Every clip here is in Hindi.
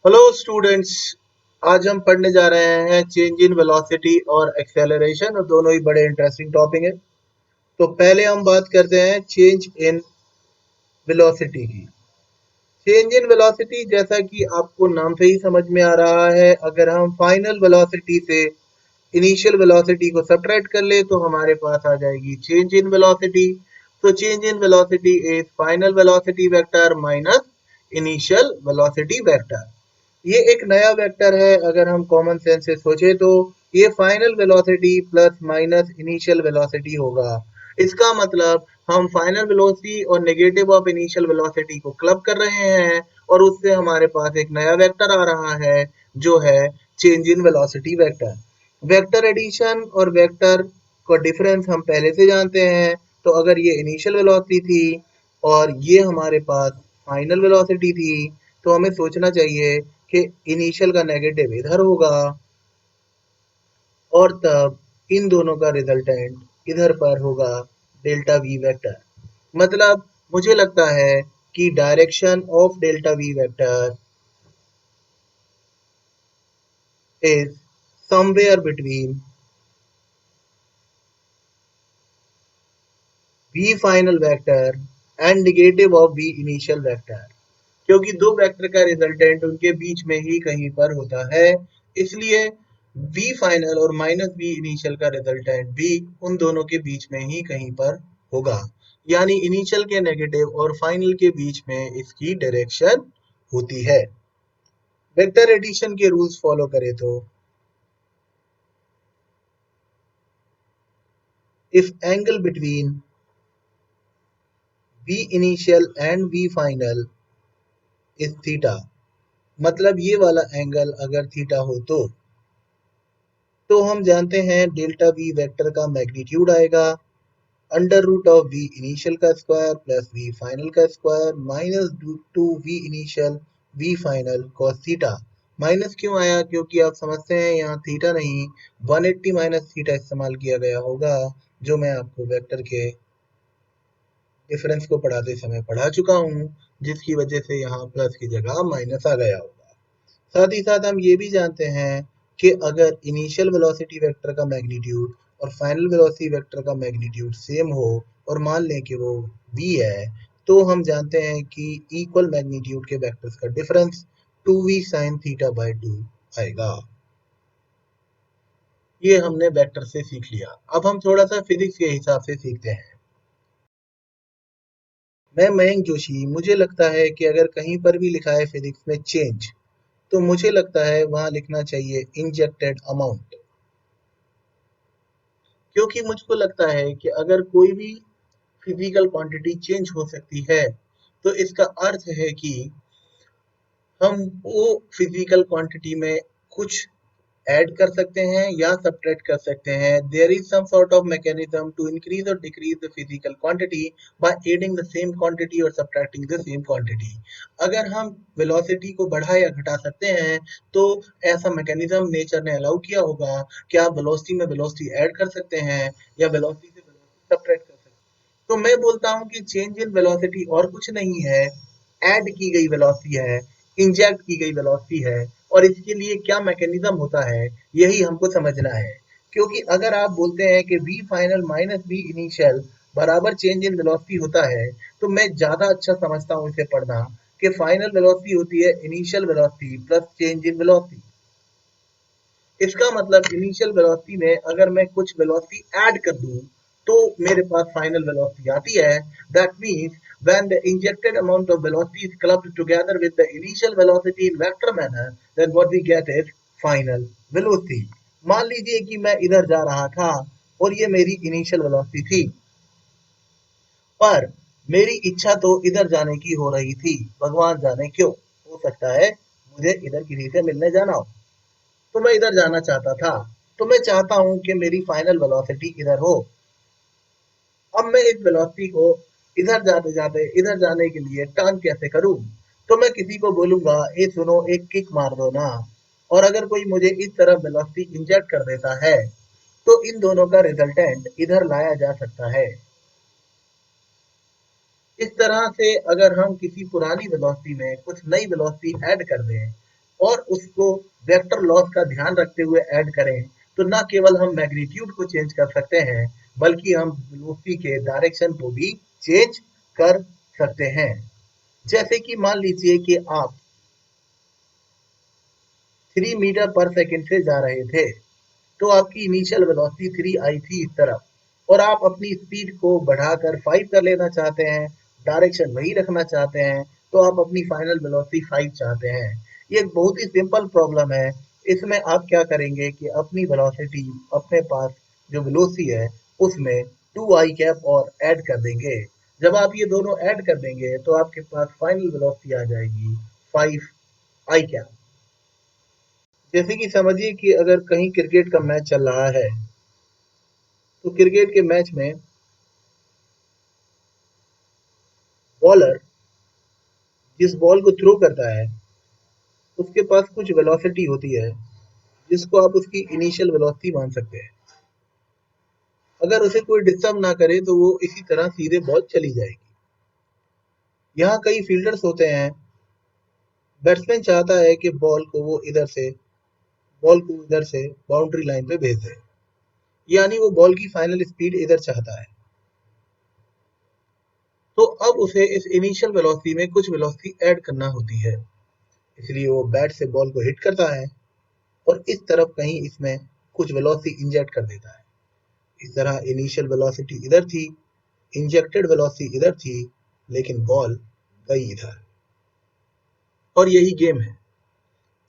Hello students. आज हम पढ़ने जा रहे हैं चेंज इन वेलोसिटी और एक्सेलरेशन और दोनों ही बड़े इंटरेस्टिंग टॉपिक हैं। तो पहले हम बात करते हैं चेंज इन वेलोसिटी की। चेंज इन वेलोसिटी जैसा कि आपको नाम से ही समझ में आ रहा है, अगर हम फाइनल वेलोसिटी से इनिशियल वेलोसिटी को सब्ट्रैक्ट कर ले तो हमारे पास आ जाएगी चेंज इन वेलोसिटी। तो change in velocity is final velocity vector minus initial velocity vector. ये एक नया वेक्टर है। अगर हम कॉमन सेंस से सोचे तो ये final velocity plus minus initial velocity होगा। इसका मतलब हम फाइनल वेलोसिटी और नेगेटिव ऑफ इनिशियल वेलोसिटी को क्लब कर रहे हैं और उससे हमारे पास एक नया वेक्टर आ रहा है जो है change in velocity vector. Vector addition और वेक्टर का डिफरेंस हम पहले से जानते हैं। तो अगर ये इनिशियल वेलोसिटी थी और ये हमारे पास फाइनल वेलोसिटी थी तो हमें सोचना चाहिए कि इनिशियल का नेगेटिव इधर होगा और तब इन दोनों का रिजल्टेंट इधर पर होगा डेल्टा वी वेक्टर। मतलब मुझे लगता है कि direction of delta v vector is somewhere between v final vector and negative of v initial vector, क्योंकि दो वेक्टर का रिजल्टेंट उनके बीच में ही कहीं पर होता है। इसलिए वी फाइनल और माइनस वी इनिशियल का रिजल्टेंट भी उन दोनों के बीच में ही कहीं पर होगा। यानी इनिशियल के नेगेटिव और फाइनल के बीच में इसकी डायरेक्शन होती है। वेक्टर एडिशन के रूल्स फॉलो करें तो if angle between v initial and v final is theta, मतलब ये वाला एंगल अगर थीटा हो तो हम जानते हैं डेल्टा वी वेक्टर का मैग्नीट्यूड आएगा under root of v initial का स्क्वायर प्लस वी फाइनल का square minus two v initial v final cos theta. Minus क्यों आया? क्योंकि आप समझते हैं यहाँ थीटा नहीं 180 माइनस थीटा इस्तेमाल किया गया होगा, जो मैं आपको वेक्टर के डिफरेंस को पढ़ाते समय पढ़ा चुका हूँ, जिसकी वजह से यहाँ प्लस की जगह माइनस आ गया होगा। साथ ही साथ हम ये भी जानते हैं कि अगर इनिशियल वेलोसिटी वेक्टर का मैग्नीट्यूड और फाइनल वेलोसिटी वेक्टर का मैग्नीट्यूड सेम हो और मान लें कि वो v है, तो हम जानते हैं कि इक्वल मैग्नीट्यूड के वेक्टर्स का difference 2v sin theta by 2 आएगा। ये हमने वेक्टर से सीख लिया। अब हम थोड़ा सा फिजिक्स के हिसाब से सीखते हैं। मैं मयंक जोशी। मुझे लगता है कि अगर कहीं पर भी लिखा है फिजिक्स में चेंज, तो मुझे लगता है वहां लिखना चाहिए इंजेक्टेड अमाउंट, क्योंकि मुझको लगता है कि अगर कोई भी फिजिकल क्वांटिटी चेंज हो सकती है तो इसका अर्थ है कि हम वो फिजिकल क्वांटिटी में कुछ ऐड कर सकते हैं या सब्ट्रैक्ट कर सकते हैं। There is some sort of mechanism to increase और decrease the physical quantity by adding the same quantity और सब्ट्रैक्टिंग द सेम क्वांटिटी। अगर हम वेलोसिटी को बढ़ा या घटा सकते हैं तो ऐसा मैकेनिज्म नेचर ने अलाउ किया होगा कि आप वेलोसिटी में वेलोसिटी ऐड कर सकते हैं या वेलोसिटी से वेलोसिटी सब्ट्रैक्ट कर सकते हैं। तो मैं बोलता हूँ कि चेंज इन वेलोसिटी और कुछ नहीं है, ऐड की गई वेलोसिटी है, इंजेक्ट की गई वेलोसिटी है। और इसके लिए क्या मैकेनिज्म होता है, यही हमको समझना है। क्योंकि अगर आप बोलते हैं कि v final minus v initial बराबर चेंज इन वेलोसिटी होता है, तो मैं ज्यादा अच्छा समझता हूँ इसे पढ़ना कि फाइनल वेलोसिटी होती है initial velocity plus change in velocity. इसका मतलब इनिशियल वेलोसिटी में अगर मैं कुछ वेलोसिटी ऐड कर दूं तो मेरे पास फाइनल वेलोसिटी आती है। That means when the injected amount of velocity is clubbed together with the initial velocity in vector manner, then what we get is final velocity. मान लीजिए कि मैं इधर जा रहा था और ये मेरी इनिशियल वेलोसिटी थी, पर मेरी इच्छा तो इधर जाने की हो रही थी। भगवान जाने क्यों, हो सकता है मुझे इधर किसी से मिलने जाना हो, तो मैं इधर जाना चाहता था। तो मैं चाहता हूं कि मेरी फाइनल वेलोसिटी इधर हो। अब मैं इस वेलोसिटी को इधर जाते जाते इधर जाने के लिए टर्न कैसे करूं? तो मैं किसी को बोलूंगा ए सुनो एक किक मार दो ना। और अगर कोई मुझे इस तरफ वेलोसिटी इंजेक्ट कर देता है तो इन दोनों का रिजल्टेंट इधर लाया जा सकता है। इस तरह से अगर हम किसी पुरानी वेलोसिटी में कुछ नई वेलोसिटी ऐड कर दें और उसको वेक्टर लॉस का ध्यान रखते हुए ऐड करें, तो ना केवल हम मैग्नीट्यूड को चेंज कर सकते हैं, बल्कि हम वेलोसिटी के डायरेक्शन को भी चेंज कर सकते हैं। जैसे कि मान लीजिए कि आप 3 मीटर पर सेकंड से जा रहे थे, तो आपकी इनिशियल वेलोसिटी 3 आई थी इस तरफ, और आप अपनी स्पीड को बढ़ाकर 5 कर लेना चाहते हैं, डायरेक्शन वही रखना चाहते हैं, तो आप अपनी फाइनल वेलोसिटी 5 चाहते हैं। ये एक बहुत ही सिंपल प्रॉब्लम है। इसमें आप क्या करेंगे कि अपनी वेलोसिटी, अपने पास जो वेलोसिटी है उसमें 2 आई कैप और ऐड कर देंगे। जब आप ये दोनों ऐड कर देंगे तो आपके पास फाइनल वेलोसिटी आ जाएगी 5 आई कैप। जैसे कि समझिए कि अगर कहीं क्रिकेट का मैच चल रहा है, तो क्रिकेट के मैच में बॉलर जिस बॉल को थ्रो करता है, उसके पास कुछ वेलोसिटी होती है, जिसको आप उसकी इनिशियल वेलोसिटी मान सकते हैं। अगर उसे कोई डिस्टर्ब ना करे तो वो इसी तरह सीधे बॉल चली जाएगी। यहाँ कई फील्डर्स होते हैं। बैट्समैन चाहता है कि बॉल को इधर से बाउंड्री लाइन पे भेज दे, यानी वो बॉल की फाइनल स्पीड इधर चाहता है। तो अब उसे इस इनिशियल वेलोसिटी में कुछ वेलोसिटी ऐड करना होती है, इसलिए वो बैट से बॉल को हिट करता है और इस तरफ कहीं इसमें कुछ वेलोसिटी इंजेक्ट कर देता है। इस तरह इनिशियल वेलोसिटी इधर थी, इंजेक्टेड वेलोसिटी इधर थी, लेकिन बॉल गई इधर। और यही गेम है।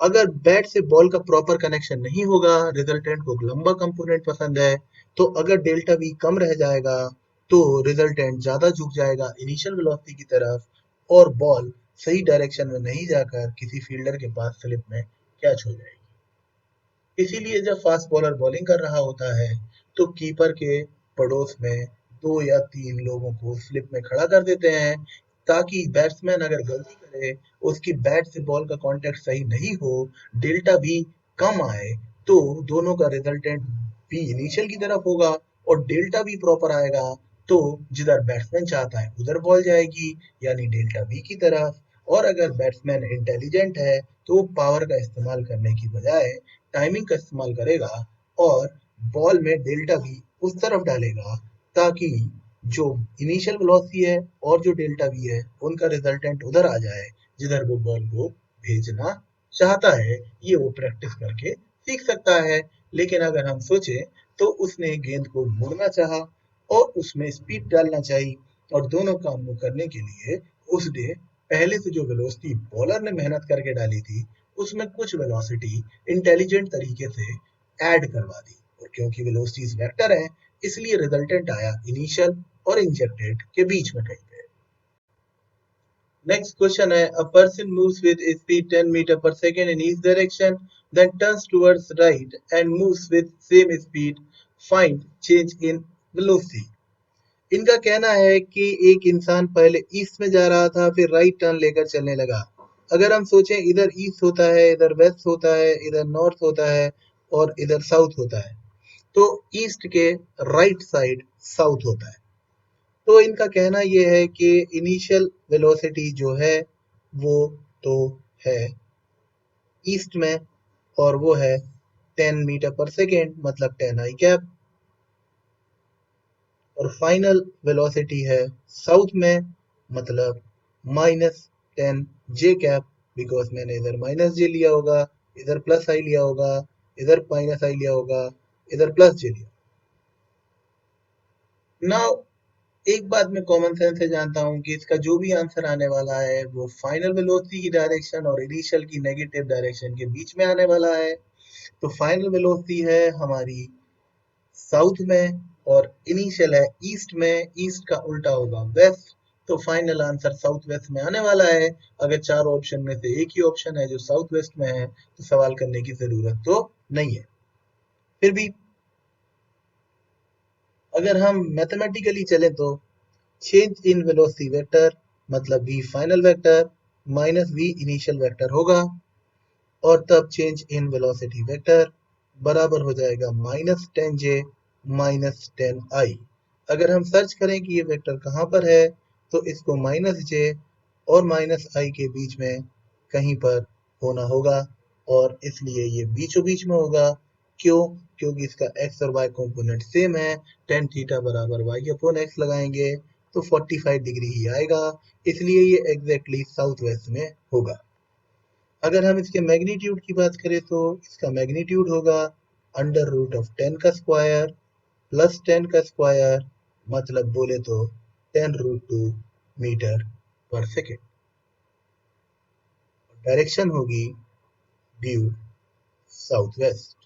अगर बैट से बॉल का प्रॉपर कनेक्शन नहीं होगा, रिजल्टेंट को लंबा कंपोनेंट पसंद है, तो अगर डेल्टा वी कम रह जाएगा, तो रिजल्टेंट ज्यादा झुक जाएगा इनिशियल वेलोसिटी की तरफ, और बॉल सही डायरेक्शन में नहीं जाकर किसी फील्डर के पास स्लिप में कैच हो जाएगी। इसीलिए जब फास्ट बॉलर बॉलिंग कर रहा होता है, तो कीपर के पड़ोस में 2 या 3 लोगों को स्लिप में खड़ा कर देते हैं, ताकि बैट्समैन अगर गलती करे, उसकी बैट से बॉल का कांटेक्ट सही नहीं हो, डेल्टा भी कम आए, तो दोनों का रिजल्टेंट भी इनिशियल की तरफ होगा और डेल्टा भी प्रॉपर आएगा, तो जिधर बैट्समैन चाहता है उधर बॉल जाएगी, यानी डेल्टा बी की तरफ। और अगर बैट्समैन इंटेलिजेंट है, तो वो पावर का इस्तेमाल करने की बजाय टाइमिंग का इस्तेमाल करेगा और बॉल में डेल्टा वी उस तरफ डालेगा, ताकि जो इनिशियल वेलोसिटी है और जो डेल्टा वी है, उनका रिजल्टेंट उधर आ जाए जिधर वो बॉल को भेजना चाहता है। ये वो प्रैक्टिस करके सीख सकता है। लेकिन अगर हम सोचें, तो उसने गेंद को मोड़ना चाहा और उसमें स्पीड डालना चाहिए, और दोनों काम को करने के लिए उसने पहले से जो वेलोसिटी बॉलर ने मेहनत करके डाली थी, उसमें कुछ वेलोसिटी इंटेलिजेंट तरीके से ऐड करवा दी, और क्योंकि वेलोसिटीज वेक्टर है, इसलिए रिजल्टेंट आया इनिशियल और इंजेक्टेड के बीच में कहीं पे। नेक्स्ट क्वेश्चन है, a person moves with speed 10 metre per second in each direction, then turns towards right and moves with same speed, find change in velocity. इनका कहना है कि एक इंसान पहले ईस्ट में जा रहा था, फिर राइट टर्न लेकर चलने लगा। अगर हम सोचें, इधर ईस्ट होता है, इधर वेस्ट होता है, इधर नॉर्थ होता है और इधर साउथ होता है, तो ईस्ट के राइट साइड साउथ होता है। तो इनका कहना यह है कि इनिशियल वेलोसिटी जो है वो तो है ईस्ट में, और वो है 10 मीटर पर सेकेंड, मतलब 10 आई कैप, और फाइनल वेलोसिटी है साउथ में, मतलब -10 जे कैप, बिकॉज मैंने इधर माइनस जे लिया होगा, इधर प्लस आई लिया होगा, इधर माइनस आई लिया होगा, इधर प्लस जे लिया। नाउ एक बात मैं कॉमन सेंस से जानता हूँ कि इसका जो भी आंसर आने वाला है, वो फाइनल वेलोसिटी की डायरेक्शन और इनिशियल की नेगेटिव डायरेक्शन के बीच में आने वाला है। तो फाइनल वेलोसिटी है हमारी साउथ में, और इनिशियल है ईस्ट में, ईस्ट का उल्टा होगा वेस्ट, तो फाइनल आंसर साउथ वेस्ट में आने वाला है। अगर 4 ऑप्शन में से एक ही ऑप्शन है जो साउथ वेस्ट में है, तो सवाल करने की जरूरत तो नहीं है। फिर भी अगर हम मैथमेटिकली चलें, तो चेंज इन वेलोसिटी वेक्टर मतलब v final vector minus v initial vector होगा, और तब चेंज इन वेलोसिटी वेक्टर बराबर हो जाएगा -10j -10i। अगर हम सर्च करें कि ये वेक्टर कहाँ पर है, तो इसको -j और -i के बीच में कहीं पर होना होगा। और इसलिए ये बीचों बीच में होगा। क्यों? क्योंकि इसका x और y कंपोनेंट सेम है। tan थीटा बराबर y अपॉन x लगाएंगे तो 45 डिग्री ही आएगा, इसलिए ये एग्जैक्टली साउथ वेस्ट में होगा। अगर हम इसके मैग्नीट्यूड की बात करें तो इसका मैग्नीट्यूड होगा अंडर रूट ऑफ 10 का स्क्वायर प्लस 10 का स्क्वायर, मतलब बोले तो 10 root 2 metre per second. Direction होगी ड्यू साउथ वेस्ट।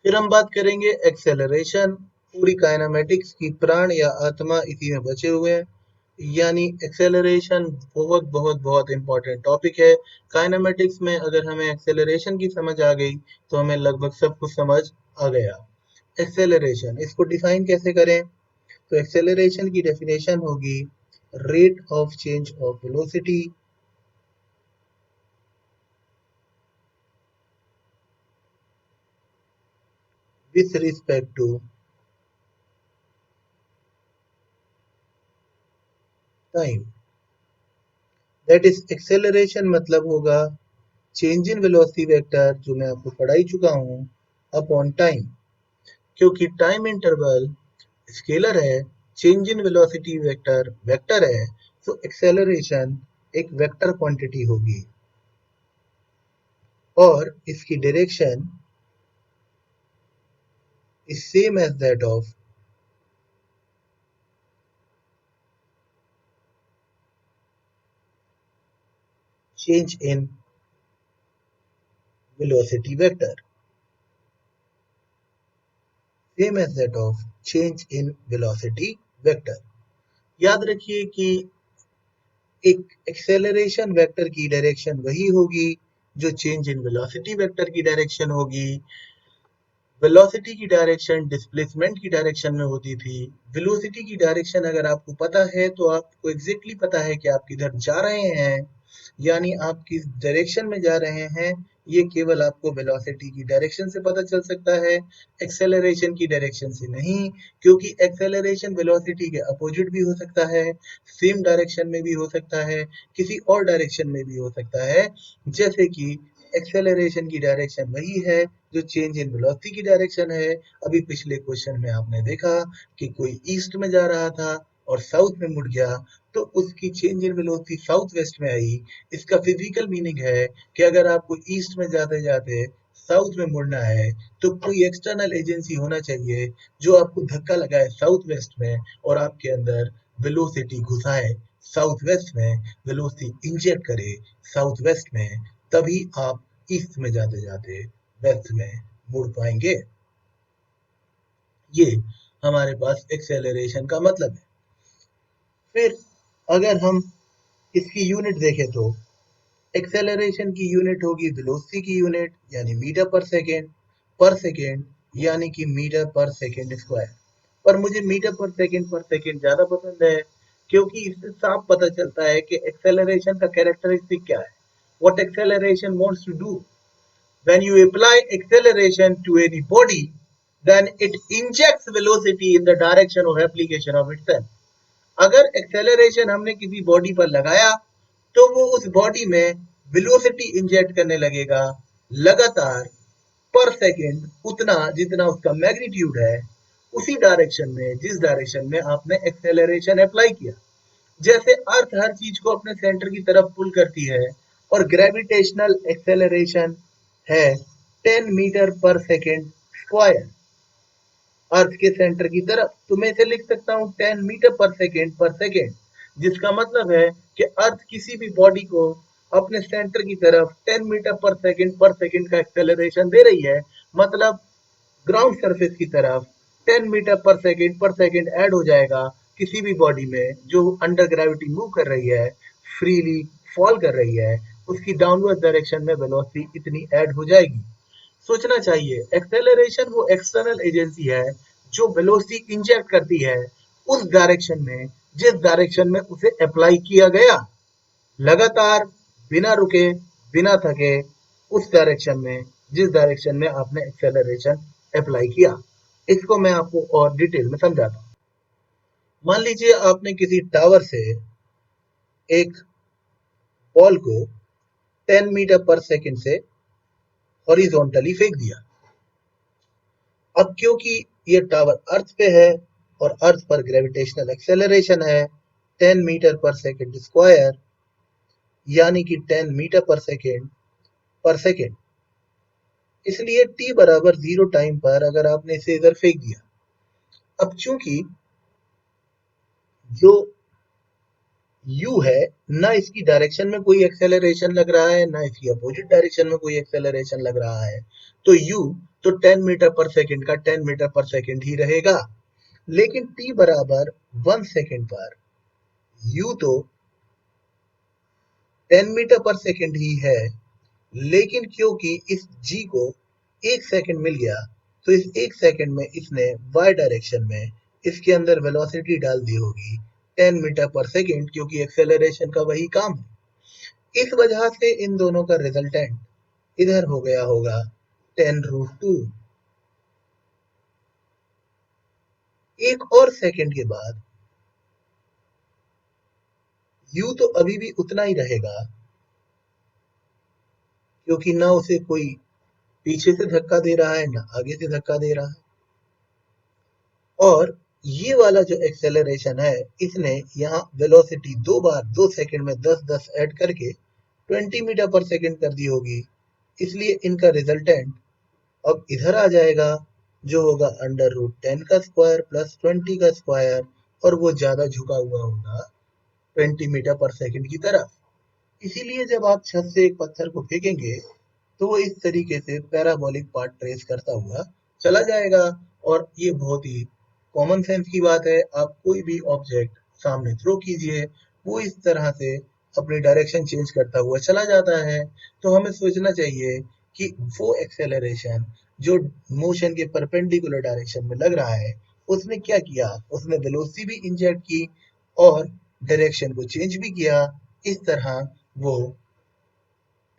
फिर हम बात करेंगे एक्सेलरेशन। पूरी काइनेमेटिक्स की प्राण या आत्मा इसी में बचे हुए हैं, यानी एक्सेलरेशन बहुत बहुत बहुत इंपॉर्टेंट टॉपिक है। काइनेमेटिक्स में अगर हमें एक्सेलरेशन की समझ आ गई तो हमें लगभग सब कुछ समझ आ गया। एक्सेलरेशन, इसको डिफाइन कैसे करें? तो एक्सेलरेशन की डेफिनेशन होगी rate of change of velocity with respect to time. That is acceleration मतलब होगा चेंज इन वेलोसिटी वेक्टर, जो मैं आपको पढ़ा ही चुका हूं, अपॉन टाइम। क्योंकि टाइम इंटरवल स्केलर है, change in velocity vector vector है, तो एक्सेलरेशन एक वेक्टर क्वांटिटी होगी और इसकी direction is same as that of change in velocity vector, same as that of change in velocity vector। याद रखिए कि एक एक्सेलरेशन वेक्टर की डायरेक्शन वही होगी जो चेंज इन वेलोसिटी वेक्टर की डायरेक्शन होगी। वेलोसिटी की डायरेक्शन डिस्प्लेसमेंट की डायरेक्शन में होती थी। वेलोसिटी की डायरेक्शन अगर आपको पता है तो आपको एग्जैक्टली पता है कि आप किधर जा रहे हैं, यानी आप किस डायरेक्शन में जा रहे हैं, ये केवल आपको वेलोसिटी की डायरेक्शन से पता चल सकता है, एक्सेलरेशन की डायरेक्शन से नहीं। क्योंकि एक्सेलरेशन वेलोसिटी के अपोजिट भी हो सकता है, सेम डायरेक्शन में भी हो सकता है, किसी और डायरेक्शन में भी हो सकता है। जैसे कि एक्सेलरेशन की डायरेक्शन वही है जो चेंज इन वेलोसिटी की डायरेक्शन है। अभी पिछले क्वेश्चन में आपने देखा कि कोई ईस्ट में जा रहा था और साउथ में मुड़ गया, तो उसकी change in velocity south west में आई। इसका फिजिकल मीनिंग है कि अगर आपको ईस्ट में जाते जाते साउथ में मुड़ना है तो कोई एक्सटर्नल एजेंसी होना चाहिए जो आपको धक्का लगाए साउथ वेस्ट में और आपके अंदर वेलोसिटी घुसाए साउथ वेस्ट में, वेलोसिटी इंजेक्ट करे साउथ वेस्ट में, तभी आप ईस्ट में जाते जाते वेस्ट में मुड़ पाएंगे। ये हमारे पास एक्सेलरेशन का मतलब है। फिर अगर हम इसकी यूनिट देखें तो एक्सेलरेशन की यूनिट होगी वेलोसिटी की यूनिट, यानी मीटर पर सेकेंड यानी कि मीटर पर सेकेंड स्क्वायर। पर मुझे मीटर पर सेकेंड ज्यादा पसंद है, क्योंकि इससे साफ पता चलता है कि एक्सेलरेशन का कैरेक्टरिस्टिक क्या है, what acceleration wants to do. When you apply acceleration to any body, then it injects velocity in the direction of application of itself. अगर एक्सेलरेशन हमने किसी बॉडी पर लगाया तो वो उस बॉडी में वेलोसिटी इंजेक्ट करने लगेगा लगातार पर सेकेंड, उतना जितना उसका मैग्नीट्यूड है, उसी डायरेक्शन में जिस डायरेक्शन में आपने एक्सेलरेशन अप्लाई किया। जैसे अर्थ हर चीज को अपने सेंटर की तरफ पुल करती है और ग्रेविटेशनल एक्सेलरेशन है 10 मीटर पर सेकेंड स्क्वायर अर्थ के सेंटर की तरफ, तो मैं इसे लिख सकता हूँ 10 मीटर पर सेकेंड, जिसका मतलब है कि अर्थ किसी भी बॉडी को अपने सेंटर की तरफ 10 मीटर पर सेकेंड का एक्सेलरेशन दे रही है। मतलब ग्राउंड सरफेस की तरफ 10 मीटर पर सेकेंड ऐड हो जाएगा किसी भी बॉडी में जो अंडर ग्रेविटी मूव कर रही है, फ्रीली फॉल कर रही है, उसकी डाउनवर्ड डायरेक्शन में वेलोसिटी इतनी ऐड हो जाएगी। सोचना चाहिए, एक्सेलरेशन वो एक्सटर्नल एजेंसी है जो वेलोसिटी इंजेक्ट करती है उस डायरेक्शन में जिस डायरेक्शन में उसे अप्लाई किया गया, लगातार बिना रुके बिना थके उस डायरेक्शन में जिस डायरेक्शन में आपने एक्सेलरेशन अप्लाई किया। इसको मैं आपको और डिटेल में समझाता हूँ। मान लीजिए आपने किसी टावर से एक बॉल को 10 मीटर पर सेकंड से हॉरिजॉन्टली फेंक दिया। अब क्योंकि ये टावर अर्थ पे है और अर्थ पर ग्रेविटेशनल एक्सेलरेशन है 10 मीटर पर सेकंड स्क्वायर, यानी कि 10 मीटर पर सेकंड, इसलिए t बराबर 0 टाइम पर अगर आपने इसे इधर फेंक दिया, अब चूंकि जो u है, ना इसकी डायरेक्शन में कोई एक्सेलरेशन लग रहा है, ना इसकी अपोजिट डायरेक्शन में कोई एक्सेलरेशन लग रहा है, तो u तो 10 मीटर पर सेकंड का 10 मीटर पर सेकंड ही रहेगा। लेकिन t बराबर 1 सेकंड पर u तो 10 मीटर पर सेकंड ही है, लेकिन क्योंकि इस g को 1 सेकंड मिल गया, तो इस 1 सेकंड में इसने y डायरेक्शन में इसके अंदर वेलोसिटी डाल दी होगी 10 मीटर पर सेकंड, क्योंकि एक्सेलरेशन का वही काम है। इस वजह से इन दोनों का रिजल्टेंट इधर हो गया होगा 10√2। एक और सेकंड के बाद u तो अभी भी उतना ही रहेगा, क्योंकि ना उसे कोई पीछे से धक्का दे रहा है, ना आगे से धक्का दे रहा है। और ये वाला जो एक्सेलरेशन है, इसने यहाँ वेलोसिटी 2 बार 2 सेकंड में 10-10 ऐड करके 20 मीटर पर सेकंड कर दी होगी, इसलिए इनका रिजल्टेंट अब इधर आ जाएगा, जो होगा √10 का स्क्वायर प्लस 20 का स्क्वायर, और वो ज्यादा झुका हुआ होगा 20 मीटर पर सेकंड की तरफ। इसीलिए जब आप छत से एक पत्थर को फेंकेंगे, तो वो इस तरीके से पैराबोलिक पाथ ट्रेस करता हुआ चला जाएगा। और ये बहुत ही कॉमन सेंस की बात है, आप कोई भी ऑब्जेक्ट सामने थ्रो कीजिए, वो इस तरह से अपनी डायरेक्शन चेंज करता हुआ चला जाता है। तो हमें सोचना चाहिए कि वो एक्सेलरेशन जो मोशन के परपेंडिकुलर डायरेक्शन में लग रहा है, उसने क्या किया, उसने वेलोसिटी भी इंजेक्ट की और डायरेक्शन को चेंज भी किया। इस तरह वो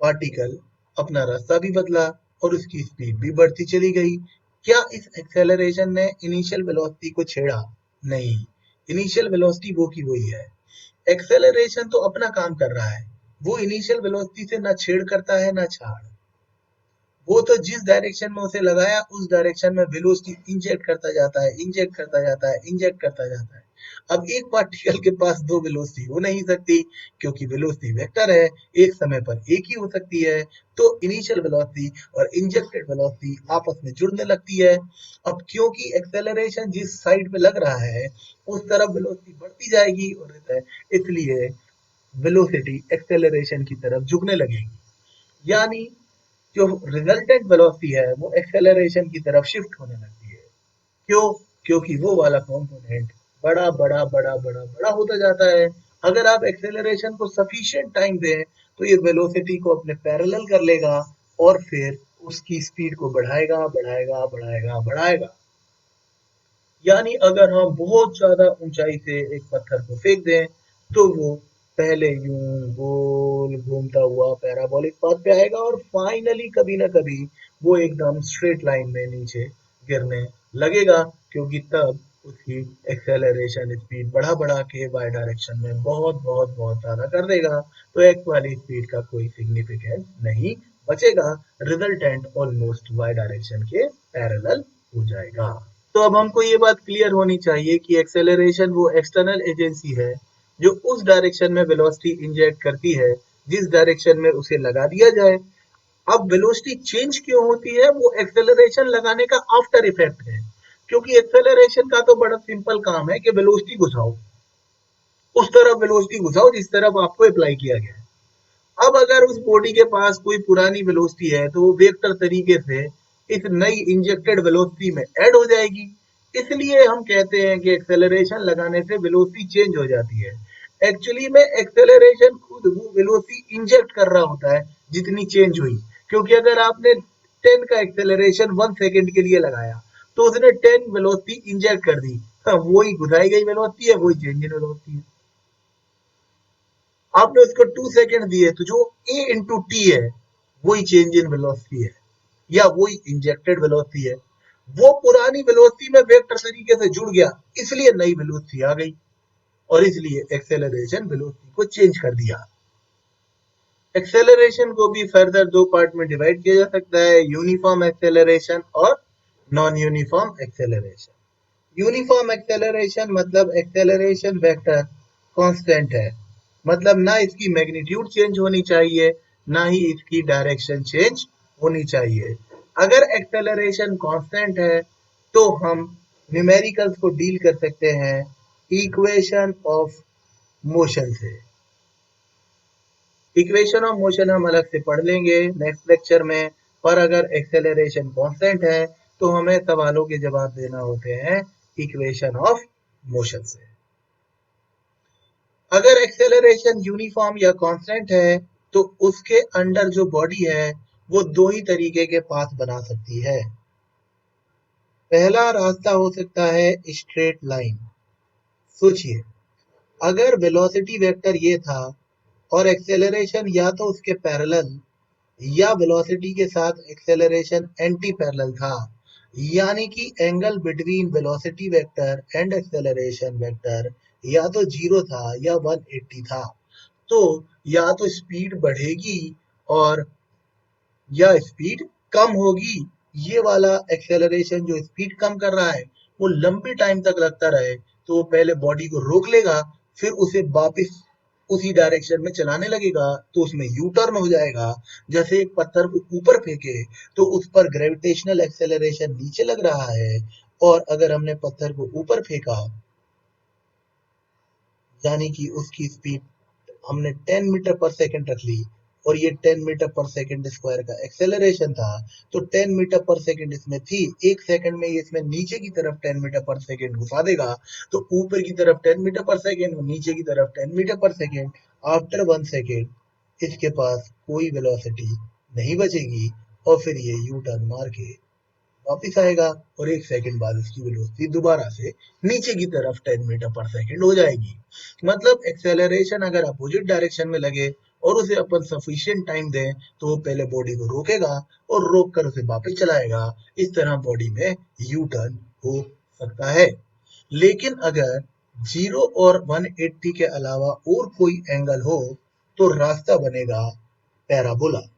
पार्टिकल अपना रास्ता भी बदला और उसकी स्पीड भी बढ़ती चली गई। क्या इस एक्सेलरेशन ने इनिशियल वेलोसिटी को छेड़ा? नहीं, इनिशियल वेलोसिटी वो की वही है। एक्सेलरेशन तो अपना काम कर रहा है, वो इनिशियल वेलोसिटी से ना छेड़ करता है ना छाड़। वो तो जिस डायरेक्शन में उसे लगाया, उस डायरेक्शन में वेलोसिटी इंजेक्ट करता जाता है, इंजेक्ट करता जाता है, इंजेक्ट करता जाता है। अब एक पार्टिकल के पास दो वेलोसिटी हो नहीं सकती, क्योंकि वेलोसिटी वेक्टर है, एक समय पर एक ही हो सकती है। तो इनिशियल वेलोसिटी और इंजेक्टेड वेलोसिटी आपस में जुड़ने लगती है। अब क्योंकि एक्सेलरेशन जिस साइड पे लग रहा है, उस तरफ वेलोसिटी बढ़ती जाएगी, और इसलिए वेलोसिटी एक्सेलरेशन की तरफ झुकने लगेगी। यानी जो रिजल्टेंट वेलोसिटी है, वो एक्सेलरेशन की तरफ शिफ्ट होने लगती है। क्यों? क्योंकि वो वाला कंपोनेंट बड़ा बड़ा बड़ा बड़ा बड़ा होता जाता है। अगर आप एक्सेलरेशन को सफिशिएंट टाइम दें, तो ये वेलोसिटी को अपने पैरेलल कर लेगा और फिर उसकी स्पीड को बढ़ाएगा बढ़ाएगा बढ़ाएगा बढ़ाएगा। यानी अगर हम बहुत ज्यादा ऊंचाई से एक पत्थर को फेंक दें, तो वो पहले यूं गोल घूमता हुआ पैराबोलिक पाथ पे आएगा और फाइनली कभी ना कभी वो एकदम स्ट्रेट लाइन में नीचे गिरने लगेगा, क्योंकि तब उसकी एक्सेलरेशन स्पीड बढ़ा बढ़ा के वाई डायरेक्शन में बहुत बहुत बहुत ज्यादा कर देगा। तो एक्स वाली स्पीड का कोई सिग्निफिकेंस नहीं बचेगा, रिजल्टेंट ऑलमोस्ट वाई डायरेक्शन के पैरेलल हो जाएगा। तो अब हमको ये बात क्लियर होनी चाहिए कि एक्सेलरेशन वो एक्सटर्नल एजेंसी है जो उस डायरेक्शन में वेलोसिटी इंजेक्ट करती है जिस डायरेक्शन में उसे लगा दिया जाए। अब वेलोसिटी चेंज क्यों होती है? वो एक्सेलरेशन लगाने का आफ्टर इफेक्ट है, क्योंकि एक्सेलरेशन का तो बड़ा सिंपल काम है कि वेलोसिटी घुसाओ, उस तरफ वेलोसिटी घुसाओ जिस तरफ आपको अप्लाई किया गया है। अब अगर उस बॉडी के पास कोई पुरानी वेलोसिटी है, तो वो वेक्टर तरीके से इस नई इंजेक्टेड वेलोसिटी में ऐड हो जाएगी। इसलिए हम कहते हैं कि एक्सेलरेशन लगाने से वेलोसिटी चेंज हो जाती है। एक्चुअली में एक्सेलरेशन खुद वो वेलोसिटी इंजेक्ट कर रहा होता है जितनी चेंज हुई, क्योंकि अगर आपने 10 का एक्सेलरेशन 1 सेकंड के लिए लगाया, तो उसने 10 वेलोसिटी इंजेक्ट कर दी। हाँ, वही घुसाई गई वेलोसिटी है, वही चेंज इन वेलोसिटी है। आपने उसको 2 सेकंड दिए, तो जो a इंटू टी है, वही चेंज इन वेलोसिटी है, या वही इंजेक्टेड वेलोसिटी है। वो पुरानी वेलोसिटी में वेक्टर तरीके से जुड़ गया, इसलिए नई वेलोसिटी आ गई, और इसलिए एक्सेलरेशन वेलोसिटी को चेंज कर दिया। एक्सेलरेशन को भी फर्दर दो पार्ट में डिवाइड किया जा सकता है, यूनिफॉर्म एक्सेलरेशन और non uniform acceleration. Uniform acceleration मतलब एक्सेलरेशन वेक्टर कांस्टेंट है, मतलब ना इसकी मैग्नीट्यूड चेंज होनी चाहिए, ना ही इसकी डायरेक्शन चेंज होनी चाहिए। अगर एक्सेलरेशन कांस्टेंट है तो हम न्यूमेरिकल्स को डील कर सकते हैं इक्वेशन ऑफ मोशन से। इक्वेशन ऑफ मोशन हम अलग से पढ़ लेंगे नेक्स्ट लेक्चर में, पर अगर एक्सेलरेशन कांस्टेंट है तो हमें सवालों के जवाब देना होते हैं इक्वेशन ऑफ मोशन से। अगर एक्सेलरेशन यूनिफॉर्म या कांस्टेंट है तो उसके अंडर जो बॉडी है वो दो ही तरीके के पाथ बना सकती है। पहला रास्ता हो सकता है स्ट्रेट लाइन। सोचिए, अगर वेलोसिटी वेक्टर ये था और एक्सेलरेशन या तो उसके पैरेलल या वेलोसिटी के साथ एक्सेलरेशन एंटी पैरेलल था, यानी कि angle between velocity vector and acceleration vector या तो जीरो था या 180 था, तो या तो स्पीड बढ़ेगी और या स्पीड कम होगी। ये वाला एक्सेलरेशन जो स्पीड कम कर रहा है वो लंबे टाइम तक लगता रहे तो वो पहले बॉडी को रोक लेगा, फिर उसे वापस उसी डायरेक्शन में चलाने लगेगा तो उसमें यू टर्न हो जाएगा। जैसे एक पत्थर को ऊपर फेंके तो उस पर ग्रेविटेशनल एक्सेलरेशन नीचे लग रहा है, और अगर हमने पत्थर को ऊपर फेंका यानी कि उसकी स्पीड हमने 10 मीटर पर सेकंड रख ली और ये 10 मीटर पर सेकंड स्क्वायर का एक्सेलरेशन था, तो 10 मीटर पर सेकंड इसमें थी, एक सेकंड में ये इसमें नीचे की तरफ 10 मीटर पर सेकंड घुसा देगा, तो ऊपर की तरफ 10 मीटर पर सेकंड और नीचे की तरफ 10 मीटर पर सेकंड। आफ्टर 1 सेकंड इसके पास कोई वेलोसिटी नहीं बचेगी और फिर ये यू टर्न मार के वापिस आएगा और एक सेकंड बाद इसकी वेलोसिटी दोबारा से नीचे की तरफ 10 मीटर पर सेकंड हो जाएगी। मतलब एक्सेलरेशन अगर अपोजिट डायरेक्शन में लगे और उसे अपन सफिशिएंट टाइम दें तो वो पहले बॉडी को रोकेगा और रोक कर उसे वापस चलाएगा। इस तरह बॉडी में यू टर्न हो सकता है। लेकिन अगर 0 और 180 के अलावा और कोई एंगल हो तो रास्ता बनेगा parabola.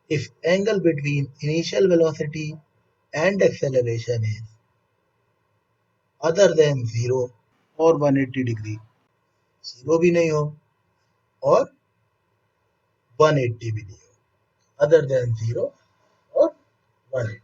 If angle between initial velocity and acceleration is other than 0 और 180 डिग्री, 0 भी नहीं हो और 180 भी नहीं हो, अदर देन 0 और 180।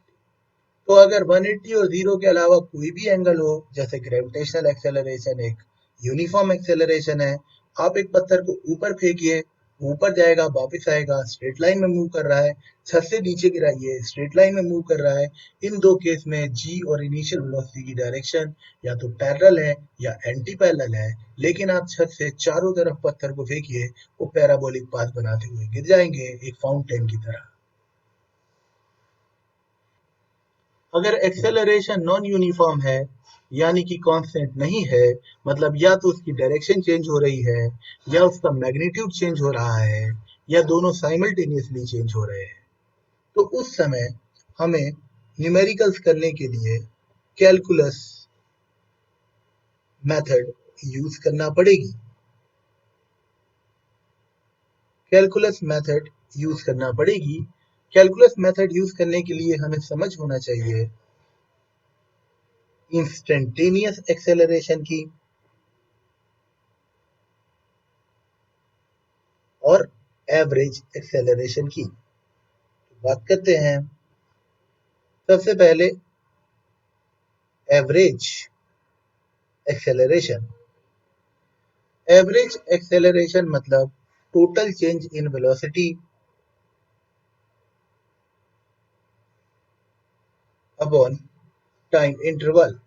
तो अगर 180 और 0 के अलावा कोई भी एंगल हो, जैसे ग्रेविटेशनल एक्सेलरेशन एक यूनिफॉर्म एक्सेलरेशन है, आप एक पत्थर को ऊपर फेंकिए, ऊपर जाएगा वापस आएगा, स्ट्रेट लाइन में मूव कर रहा है, छत से नीचे गिराइए स्ट्रेट लाइन में मूव कर रहा है। इन दो केस में जी और इनिशियल वेलोसिटी की डायरेक्शन या तो पैरेलल है या एंटी पैरेलल है, लेकिन आप छत से चारों तरफ पत्थर को फेंकिए, वो पैराबोलिक पाथ बनाते हुए गिर जाएंगे एक फाउंटेन की तरह। अगर एक्सेलरेशन नॉन यूनिफॉर्म है यानी कि कांस्टेंट नहीं है, मतलब या तो उसकी डायरेक्शन चेंज हो रही है या उसका मैग्नीट्यूड चेंज हो रहा है या दोनों साइमल्टेनियसली चेंज हो रहे हैं, तो उस समय हमें न्यूमेरिकल्स करने के लिए कैलकुलस मेथड यूज करना पड़ेगी। कैलकुलस मेथड यूज करना पड़ेगी। कैलकुलस मेथड यूज करने के लिए हमें समझ होना चाहिए इंस्टेंटेनियस एक्सेलरेशन की और एवरेज एक्सेलरेशन की। बात करते हैं सबसे पहले एवरेज एक्सेलरेशन। एवरेज एक्सेलरेशन मतलब total change in velocity upon time interval.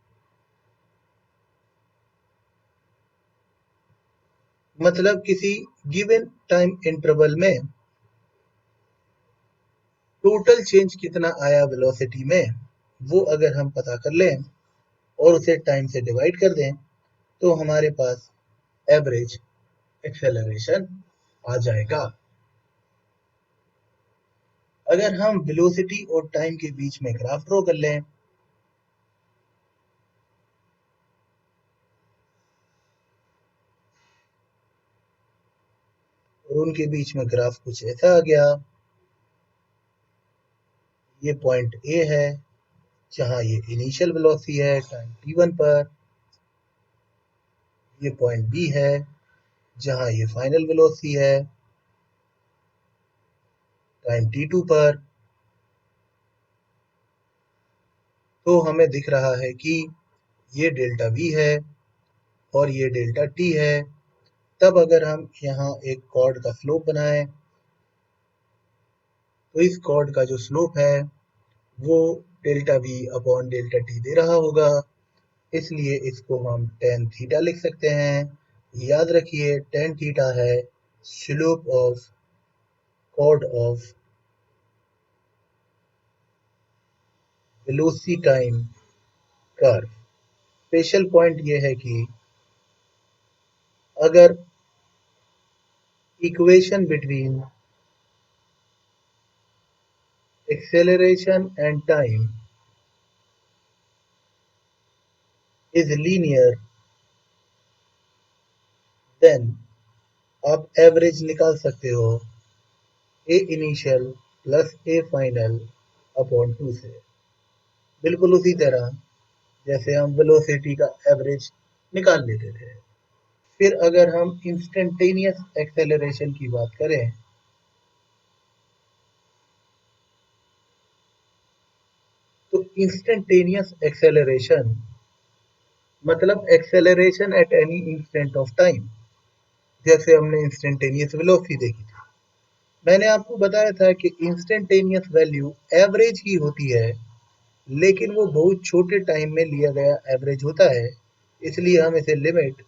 मतलब किसी गिवन टाइम इंटरवल में टोटल चेंज कितना आया वेलोसिटी में, वो अगर हम पता कर लें और उसे टाइम से डिवाइड कर दें तो हमारे पास एवरेज एक्सेलरेशन आ जाएगा। अगर हम वेलोसिटी और टाइम के बीच में ग्राफ ड्रॉ कर लें, और उनके बीच में ग्राफ कुछ ऐसा आ गया। ये पॉइंट ए है जहां ये इनिशियल वेलोसिटी है टाइम t1 पर। ये पॉइंट बी है जहां ये फाइनल वेलोसिटी है टाइम t2 पर। तो हमें दिख रहा है कि ये डेल्टा v है और ये डेल्टा t है। तब अगर हम यहाँ एक कॉर्ड का स्लोप बनाएं तो इस कॉर्ड का जो स्लोप है वो delta v upon delta t दे रहा होगा। इसलिए इसको हम tan थीटा लिख सकते हैं। याद रखिए tan थीटा है slope of chord of velocity time curve. Special point ये है कि अगर equation between acceleration and time is linear, then आप एवरेज निकाल सकते हो a initial plus a final upon 2 से। बिल्कुल उसी तरह जैसे हम वेलोसिटी का एवरेज निकाल लेते थे। फिर अगर हम इंस्टेंटेनियस एक्सेलरेशन की बात करें तो इंस्टेंटेनियस एक्सेलरेशन मतलब acceleration at any instant of time. जैसे हमने इंस्टेंटेनियस वेलोसिटी देखी थी। मैंने आपको बताया था कि इंस्टेंटेनियस वैल्यू एवरेज की होती है, लेकिन वो बहुत छोटे टाइम में लिया गया एवरेज होता है। इसलिए हम इसे limit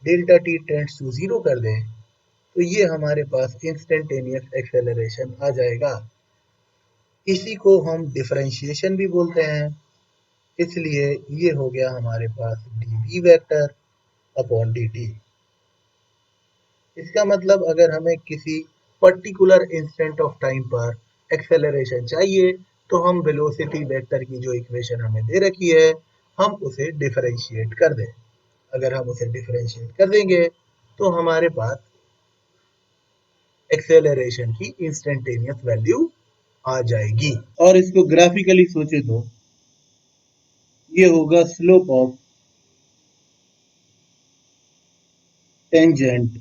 delta t tends to zero कर दें तो ये हमारे पास इंस्टेंटेनियस एक्सेलरेशन आ जाएगा। इसी को हम डिफरेंशिएशन भी बोलते हैं। इसलिए ये हो गया हमारे पास d v vector upon d t. इसका मतलब अगर हमें किसी पर्टिकुलर इंस्टेंट ऑफ टाइम पर एक्सेलरेशन चाहिए तो हम वेलोसिटी वेक्टर की जो इक्वेशन हमें दे रखी है हम उसे डिफरेंशिएट कर दें। अगर हम उसे डिफरेंशिएट कर देंगे तो हमारे पास एक्सेलरेशन की इंस्टेंटेनियस वैल्यू आ जाएगी। और इसको ग्राफिकली सोचे तो ये होगा slope of tangent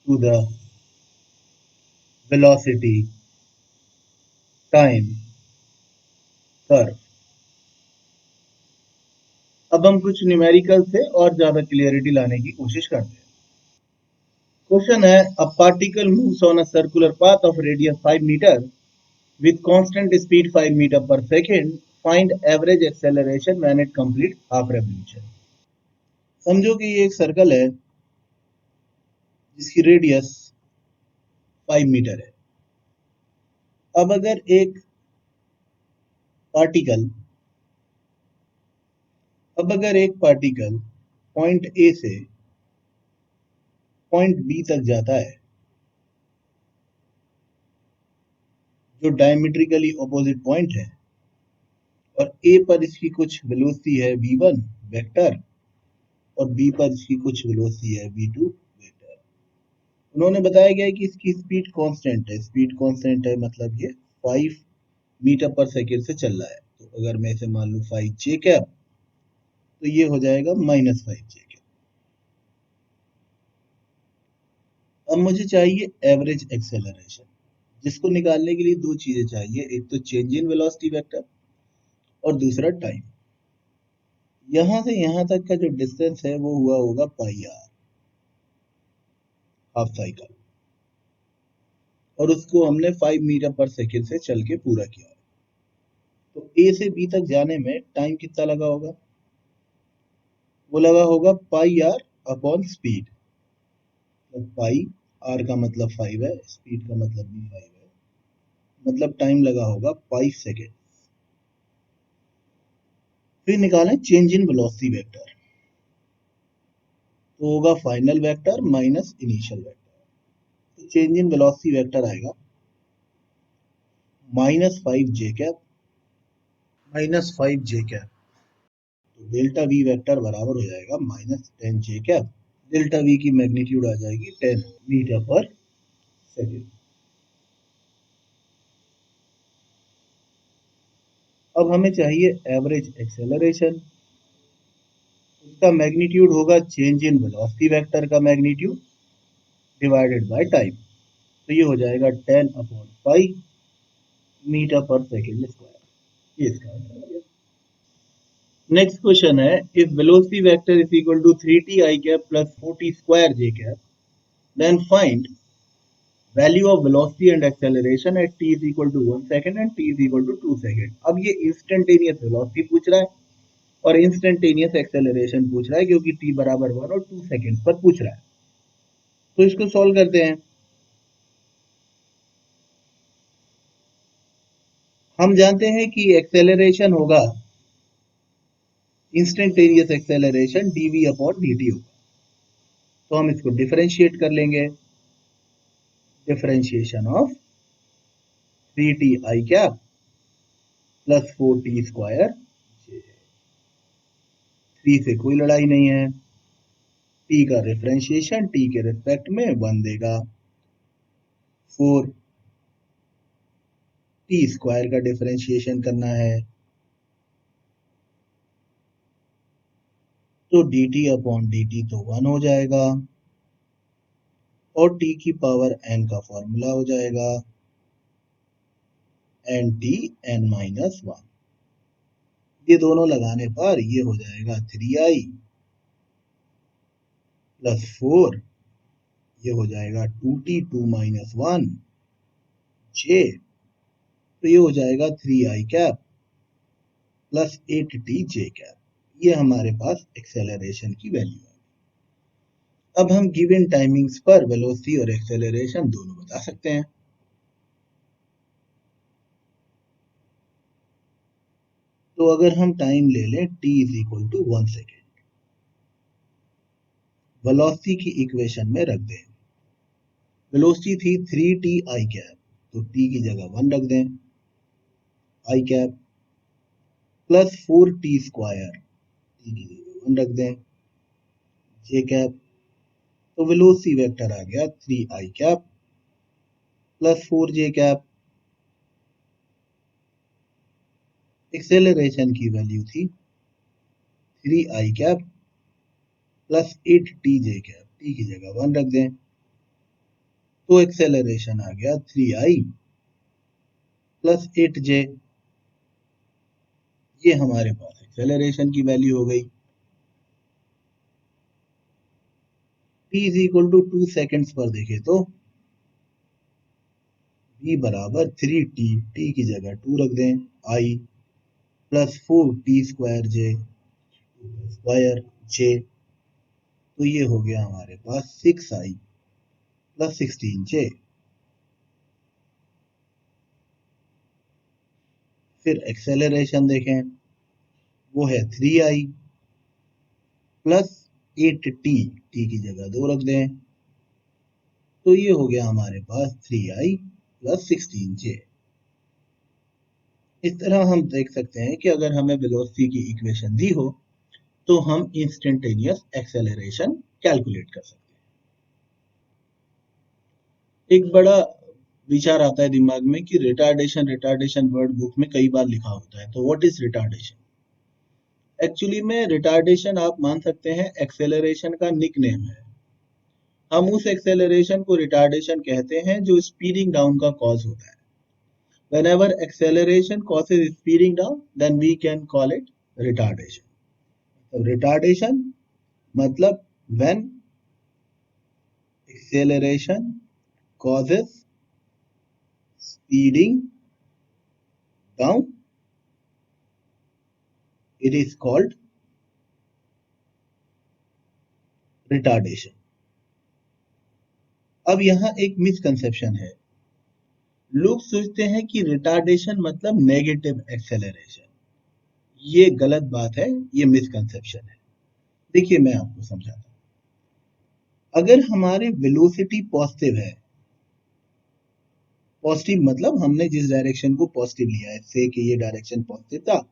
to the velocity time curve. अब हम कुछ न्यूमेरिकल से और ज्यादा क्लियरिटी लाने की कोशिश करते हैं। क्वेश्चन है a particle moves on a circular path of radius 5 metre with constant speed 5 meter per second. Find average acceleration when it completes half revolution. समझो कि ये एक सर्कल है जिसकी रेडियस 5 मीटर है। अब अगर एक पार्टिकल पॉइंट ए से पॉइंट बी तक जाता है जो डायमेट्रिकली ऑपोजिट पॉइंट है और ए पर इसकी कुछ वेलोसिटी है v1 वेक्टर और बी पर इसकी कुछ वेलोसिटी है v2 वेक्टर। उन्होंने बताया गया है कि इसकी स्पीड कांस्टेंट है। स्पीड कांस्टेंट है मतलब ये 5 मीटर पर सेकेंड से चल रहा है। तो अगर मैं इसे मान लूँ 5 जे कैप तो ये हो जाएगा -5 जे कैप। अब मुझे चाहिए एवरेज एक्सेलरेशन, जिसको निकालने के लिए दो चीजें चाहिए, एक तो चेंज इन वेलोसिटी वेक्टर और दूसरा टाइम। यहां से यहां तक का जो डिस्टेंस है वो हुआ होगा पाई आर, हाफ साइकिल, और उसको हमने 5 मीटर पर सेकेंड से चल के पूरा किया। तो ए से बी तक जाने में टाइम कितना लगा होगा? वो लगा होगा पाई आर अपॉन स्पीड। तो पाई आर का मतलब 5 है, स्पीड का मतलब भी 5 है, मतलब टाइम लगा होगा 5 सेकेंड। फिर निकालें चेंज इन वेलोसिटी वेक्टर, तो होगा final vector minus initial vector. तो चेंज इन वेलोसिटी वेक्टर आएगा -5 जे कैप -5 जे कैप। तो डेल्टा वी वेक्टर बराबर हो जाएगा -10 जे कैप। डेल्टा वी की मैग्नीट्यूड आ जाएगी 10 मीटर पर सेकेंड। अब हमें चाहिए एवरेज एक्सेलरेशन, उसका मैग्नीट्यूड होगा चेंज इन वेलोसिटी वेक्टर का मैग्नीट्यूड डिवाइडेड बाय टाइम, तो ये हो जाएगा 10/5 मीटर पर सेकेंड स्क्वायर। ये इसका आंसर आ गया। नेक्स्ट क्वेश्चन है, if velocity vector is equal to 3t I cap plus 4t square j cap, then find value of velocity and acceleration at t is equal to 1 second and t is equal to 2 second। अब ये इंस्टेंटेनियस वेलोसिटी पूछ रहा है और इंस्टेंटेनियस एक्सेलरेशन पूछ रहा है, क्योंकि t बराबर 1 और 2 सेकेंड पर पूछ रहा है। तो इसको सॉल्व करते हैं। हम जानते हैं कि एक्सेलरेशन होगा instantaneous acceleration dv upon dt होगा, तो हम इसको डिफरेंशिएट कर लेंगे। Differentiation of 3t I cap plus 4t square, 3 से कोई लड़ाई नहीं है, t का डिफरेंशिएशन t के रिस्पेक्ट में 1 देगा, 4t स्क्वायर का डिफरेंशिएशन करना है, तो dt अपॉन dt तो 1 हो जाएगा और t की पावर n का फॉर्मूला हो जाएगा nt n-1। ये दोनों लगाने पर ये हो जाएगा 3i प्लस 4, ये हो जाएगा 2t 2-1 j, तो ये हो जाएगा 3i cap plus 8t j cap. ये हमारे पास एक्सेलरेशन की वैल्यू है। अब हम गिवन टाइमिंग्स पर वेलोसिटी और एक्सेलरेशन दोनों बता सकते हैं। तो अगर हम टाइम ले लें t is equal to 1 second, velocity की इक्वेशन में रख दें। वेलोसिटी थी 3t I कैप, तो t की जगह 1 रख दें, I cap plus 4t square, t की जगह 1 रख दें, j कैप, तो वेलोसिटी वेक्टर आ गया 3i cap plus 4j cap. Acceleration की वैल्यू थी 3i cap plus 8tj cap, t की जगह 1 रख दें, तो एक्सेलरेशन आ गया 3i प्लस 8j। ये हमारे पास एक्सेलरेशन की वैल्यू हो गई। t is equal to 2 seconds पर देखें तो v बराबर 3t, t की जगह 2 रख दें, i plus 4t square j square j, तो ये हो गया हमारे पास 6i प्लस 16j। फिर एक्सेलरेशन देखें, वो है 3i प्लस 8t, t की जगह 2 रख दें, तो ये हो गया हमारे पास 3i प्लस 16j। इस तरह हम देख सकते हैं कि अगर हमें वेलोसिटी की इक्वेशन दी हो तो हम इंस्टेंटेनियस एक्सेलरेशन कैलकुलेट कर सकते हैं। एक बड़ा विचार आता है दिमाग में कि रिटार्डेशन, रिटार्डेशन वर्ड बुक में कई बार लिखा होता है, तो व्हाट इज रिटार्डेशन? एक्चुअली में रिटार्डेशन आप मान सकते हैं एक्सेलरेशन का निकनेम है। हम उस एक्सेलरेशन को रिटार्डेशन कहते हैं जो स्पीडिंग डाउन का कॉज होता है। Whenever acceleration causes speeding down, then we can call it retardation. So retardation मतलब when acceleration causes speeding down, it is called retardation. अब यहाँ एक मिसकंसेप्शन है, लोग सोचते हैं कि रिटार्डेशन मतलब नेगेटिव एक्सेलरेशन। ये गलत बात है, ये मिसकंसेप्शन है। देखिए मैं आपको समझाता हूँ। अगर हमारे वेलोसिटी पॉजिटिव है, पॉजिटिव मतलब हमने जिस डायरेक्शन को पॉजिटिव लिया है, से कि ये डायरेक्शन पॉजिटिव था,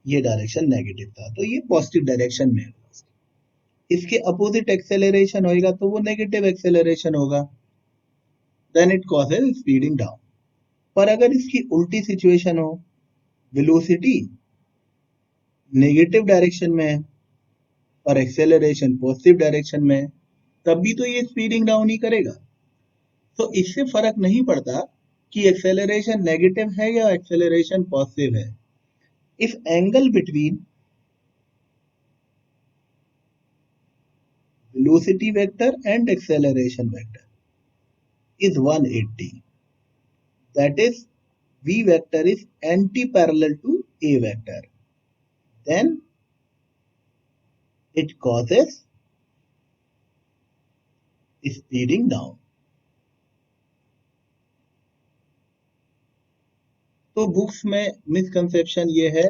ये डायरेक्शन नेगेटिव था, तो ये पॉजिटिव डायरेक्शन में है। इसके अपोजिट एक्सेलरेशन होगा तो वो नेगेटिव एक्सेलरेशन होगा, then it causes speeding down. पर अगर इसकी उल्टी सिचुएशन हो, वेलोसिटी नेगेटिव डायरेक्शन में है और एक्सेलरेशन पॉजिटिव डायरेक्शन में है, तब भी तो ये स्पीडिंग डाउन ही करेगा। तो इससे फर्क नहीं पड़ता कि एक्सेलरेशन नेगेटिव है या एक्सेलरेशन पॉजिटिव है। If angle between velocity vector and acceleration vector is 180, that is v vector is anti-parallel to a vector, then it causes speeding down। तो बुक्स में मिसकंसेप्शन ये है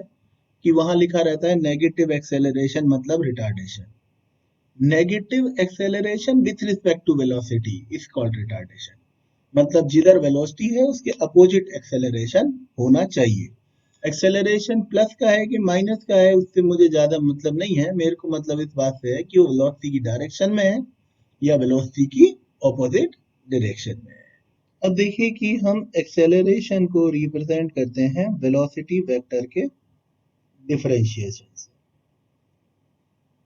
कि वहां लिखा रहता है नेगेटिव एक्सेलरेशन मतलब retardation. Negative acceleration with respect to velocity is called retardation, मतलब जिधर वेलोसिटी है उसके अपोजिट एक्सेलरेशन होना चाहिए। एक्सेलरेशन प्लस का है कि माइनस का है उससे मुझे ज्यादा मतलब नहीं है, मेरे को मतलब इस बात से है कि वो वेलोसिटी की डायरेक्शन में है या वेलोसिटी की ऑपोजिट डायरेक्शन में है। अब देखिए कि हम एक्सेलरेशन को रिप्रेजेंट करते हैं वेलोसिटी वेक्टर के डिफरेंशिएशन से।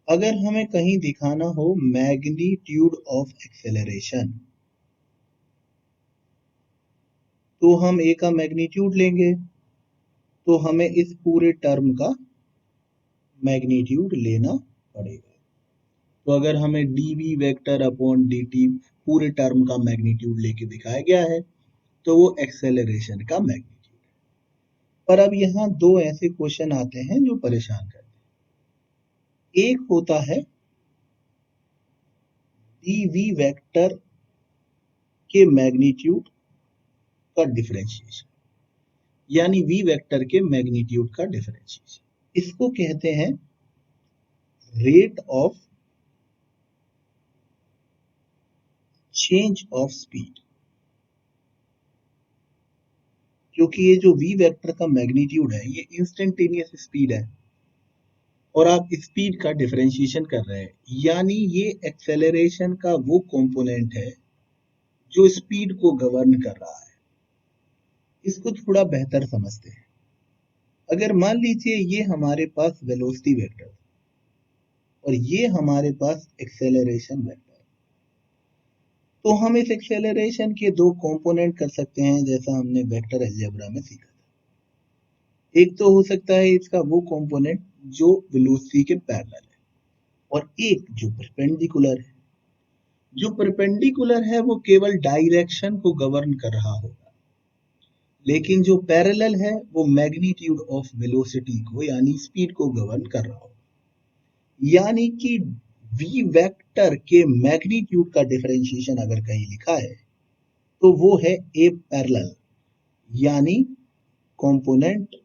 अगर हमें कहीं दिखाना हो मैग्नीट्यूड ऑफ एक्सेलरेशन तो हम ए का मैग्नीट्यूड लेंगे, तो हमें इस पूरे टर्म का मैग्नीट्यूड लेना पड़ेगा। तो अगर हमें dv वेक्टर अपॉन dt पूरे टर्म का मैग्नीट्यूड लेके दिखाया गया है तो वो एक्सेलरेशन का मैग्नीट्यूड है। पर अब यहाँ दो ऐसे क्वेश्चन आते हैं जो परेशान करते हैं। एक होता है dv वेक्टर के मैग्नीट्यूड का डिफरेंशिएशन, यानी v वेक्टर के मैग्नीट्यूड का डिफरेंशिएशन। इसको कहते हैं rate of change of speed. क्योंकि ये जो v वेक्टर का मैग्नीट्यूड है ये इंस्टेंटेनियस स्पीड है और आप स्पीड का डिफरेंशिएशन कर रहे हैं, यानी ये एक्सेलरेशन का वो कंपोनेंट है जो स्पीड को गवर्न कर रहा है। इसको थोड़ा बेहतर समझते हैं। अगर मान लीजिए ये हमारे पास वेलोसिटी वेक्टर और ये हमारे पास एक्सेलरेशन वेक्टर, तो हम इस एक्सेलरेशन के दो कंपोनेंट कर सकते हैं जैसा हमने वेक्टर अलजेब्रा में सीखा था। एक तो हो सकता है इसका वो कंपोनेंट जो वेलोसिटी के पैरेलल है और एक जो परपेंडिकुलर है। जो परपेंडिकुलर है वो केवल डायरेक्शन को गवर्न कर रहा होगा, लेकिन जो पैरेलल है वो मैग्नीट्यूड ऑफ वेलोसिटी को यानी स्पीड को गवर्न कर रहा होगा। यानी कि v वेक्टर के मैग्नीट्यूड का डिफरेंशिएशन अगर कहीं लिखा है तो वो है ए पैरेलल, यानी component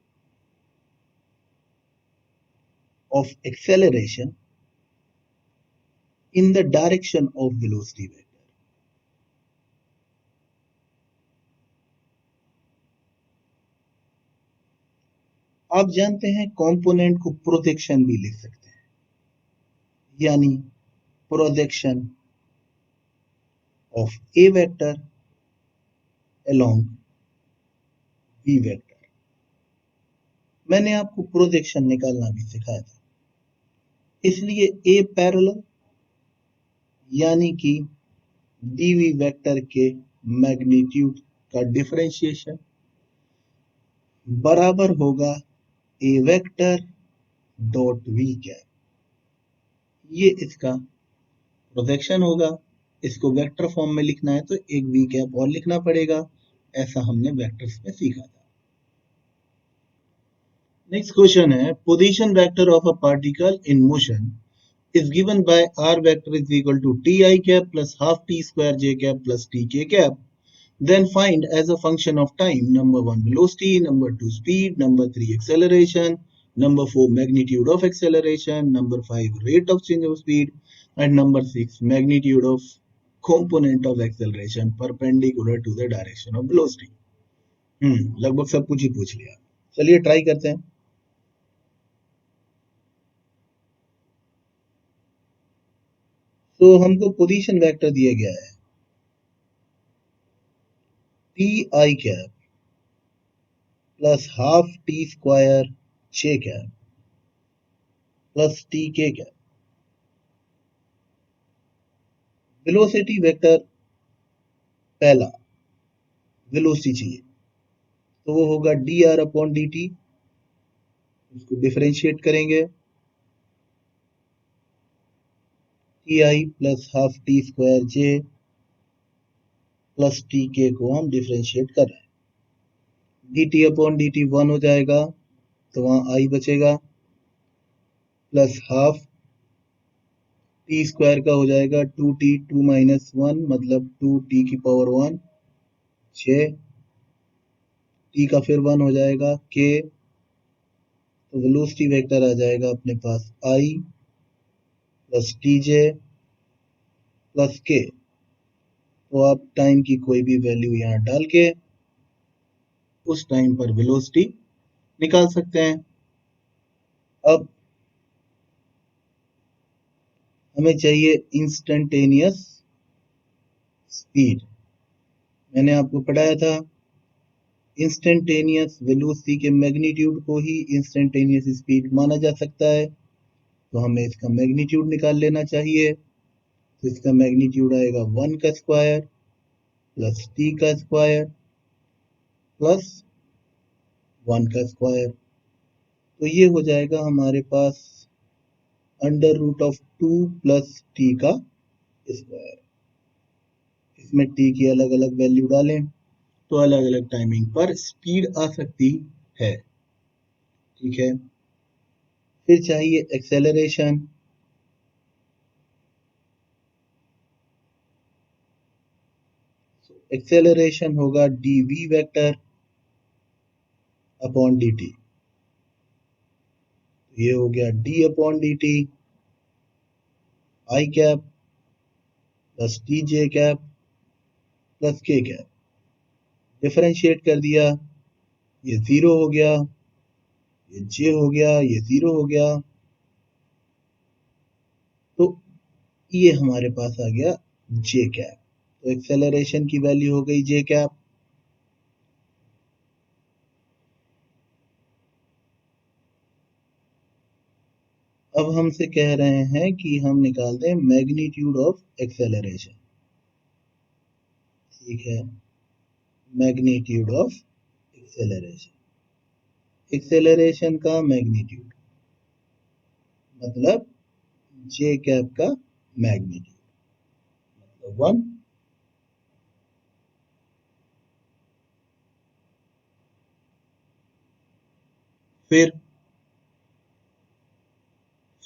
of acceleration in the direction of velocity vector। आप जानते हैं कंपोनेंट को प्रोजेक्शन भी लिख सकते हैं, यानी projection of A vector along B vector. मैंने आपको प्रोजेक्शन निकालना भी सिखाया था, इसलिए ए पैरेलल यानी कि डीवी वेक्टर के मैग्नीट्यूड का डिफरेंशिएशन बराबर होगा ए वेक्टर डॉट वी कैप। ये इसका प्रोजेक्शन होगा। इसको वेक्टर फॉर्म में लिखना है तो एक वी कैप और लिखना पड़ेगा, ऐसा हमने वेक्टर्स में सीखा था। नेक्स्ट क्वेश्चन है position vector of a particle in motion is given by r vector is equal to ti cap plus half t square j cap plus tk cap, then find as a function of time number 1 velocity, number 2 speed, number 3 acceleration, number 4 magnitude of acceleration, number 5 rate of change of speed, and number 6 magnitude of component of acceleration perpendicular to the direction of velocity। लगभग सब कुछ ही पूछ लिया। चलिए ट्राई करते हैं। तो हमको पोजीशन वेक्टर दिया गया है T i cap plus half T square J cap plus t के कैप। वेलोसिटी वेक्टर पहला वेलोसिटी चाहिए तो वो होगा D R upon d T, उसको डिफरेंशिएट करेंगे T i plus half T square j plus t के को हम डिफरेंशिएट कर रहे हैं। D T upon d T 1 हो जाएगा तो वहां आई बचेगा प्लस हाफ टी स्क्वायर का हो जाएगा 2t 2 माइनस 1 मतलब 2t की पावर 1 6 टी का फिर 1 हो जाएगा के, तो वेलोसिटी वेक्टर आ जाएगा अपने पास आई प्लस टी जे प्लस के। तो आप टाइम की कोई भी वैल्यू यहाँ डाल के उस टाइम पर वेलोसिटी निकाल सकते हैं। अब हमें चाहिए इंस्टेंटेनियस स्पीड। मैंने आपको पढ़ाया था इंस्टेंटेनियस वेलोसिटी के मैग्नीट्यूड को ही इंस्टेंटेनियस स्पीड माना जा सकता है, तो हमें इसका मैग्नीट्यूड निकाल लेना चाहिए। तो इसका मैग्नीट्यूड आएगा 1 का स्क्वायर प्लस टी का स्क्वायर प्लस 1 का स्क्वायर, तो ये हो जाएगा हमारे पास under root of 2 plus t का स्क्वायर। इसमें टी की अलग अलग वैल्यू डालें तो अलग अलग टाइमिंग पर स्पीड आ सकती है। ठीक है, फिर चाहिए एक्सेलरेशन। एक्सेलरेशन होगा d v vector upon d t, ये हो गया d upon d t i cap plus t j cap plus k cap. Differentiate कर दिया, ये 0 हो गया, ये जे हो गया, ये 0 हो गया, तो ये हमारे पास आ गया जे कैप। तो एक्सेलरेशन की वैल्यू हो गई जे कैप। अब हमसे कह रहे हैं कि हम निकाल दें मैग्नीट्यूड ऑफ एक्सेलरेशन। ठीक है, मैग्नीट्यूड ऑफ एक्सेलरेशन, एक्सेलरेशन का मैग्नीट्यूड मतलब जे कैप का मैग्नीट्यूड मतलब 1।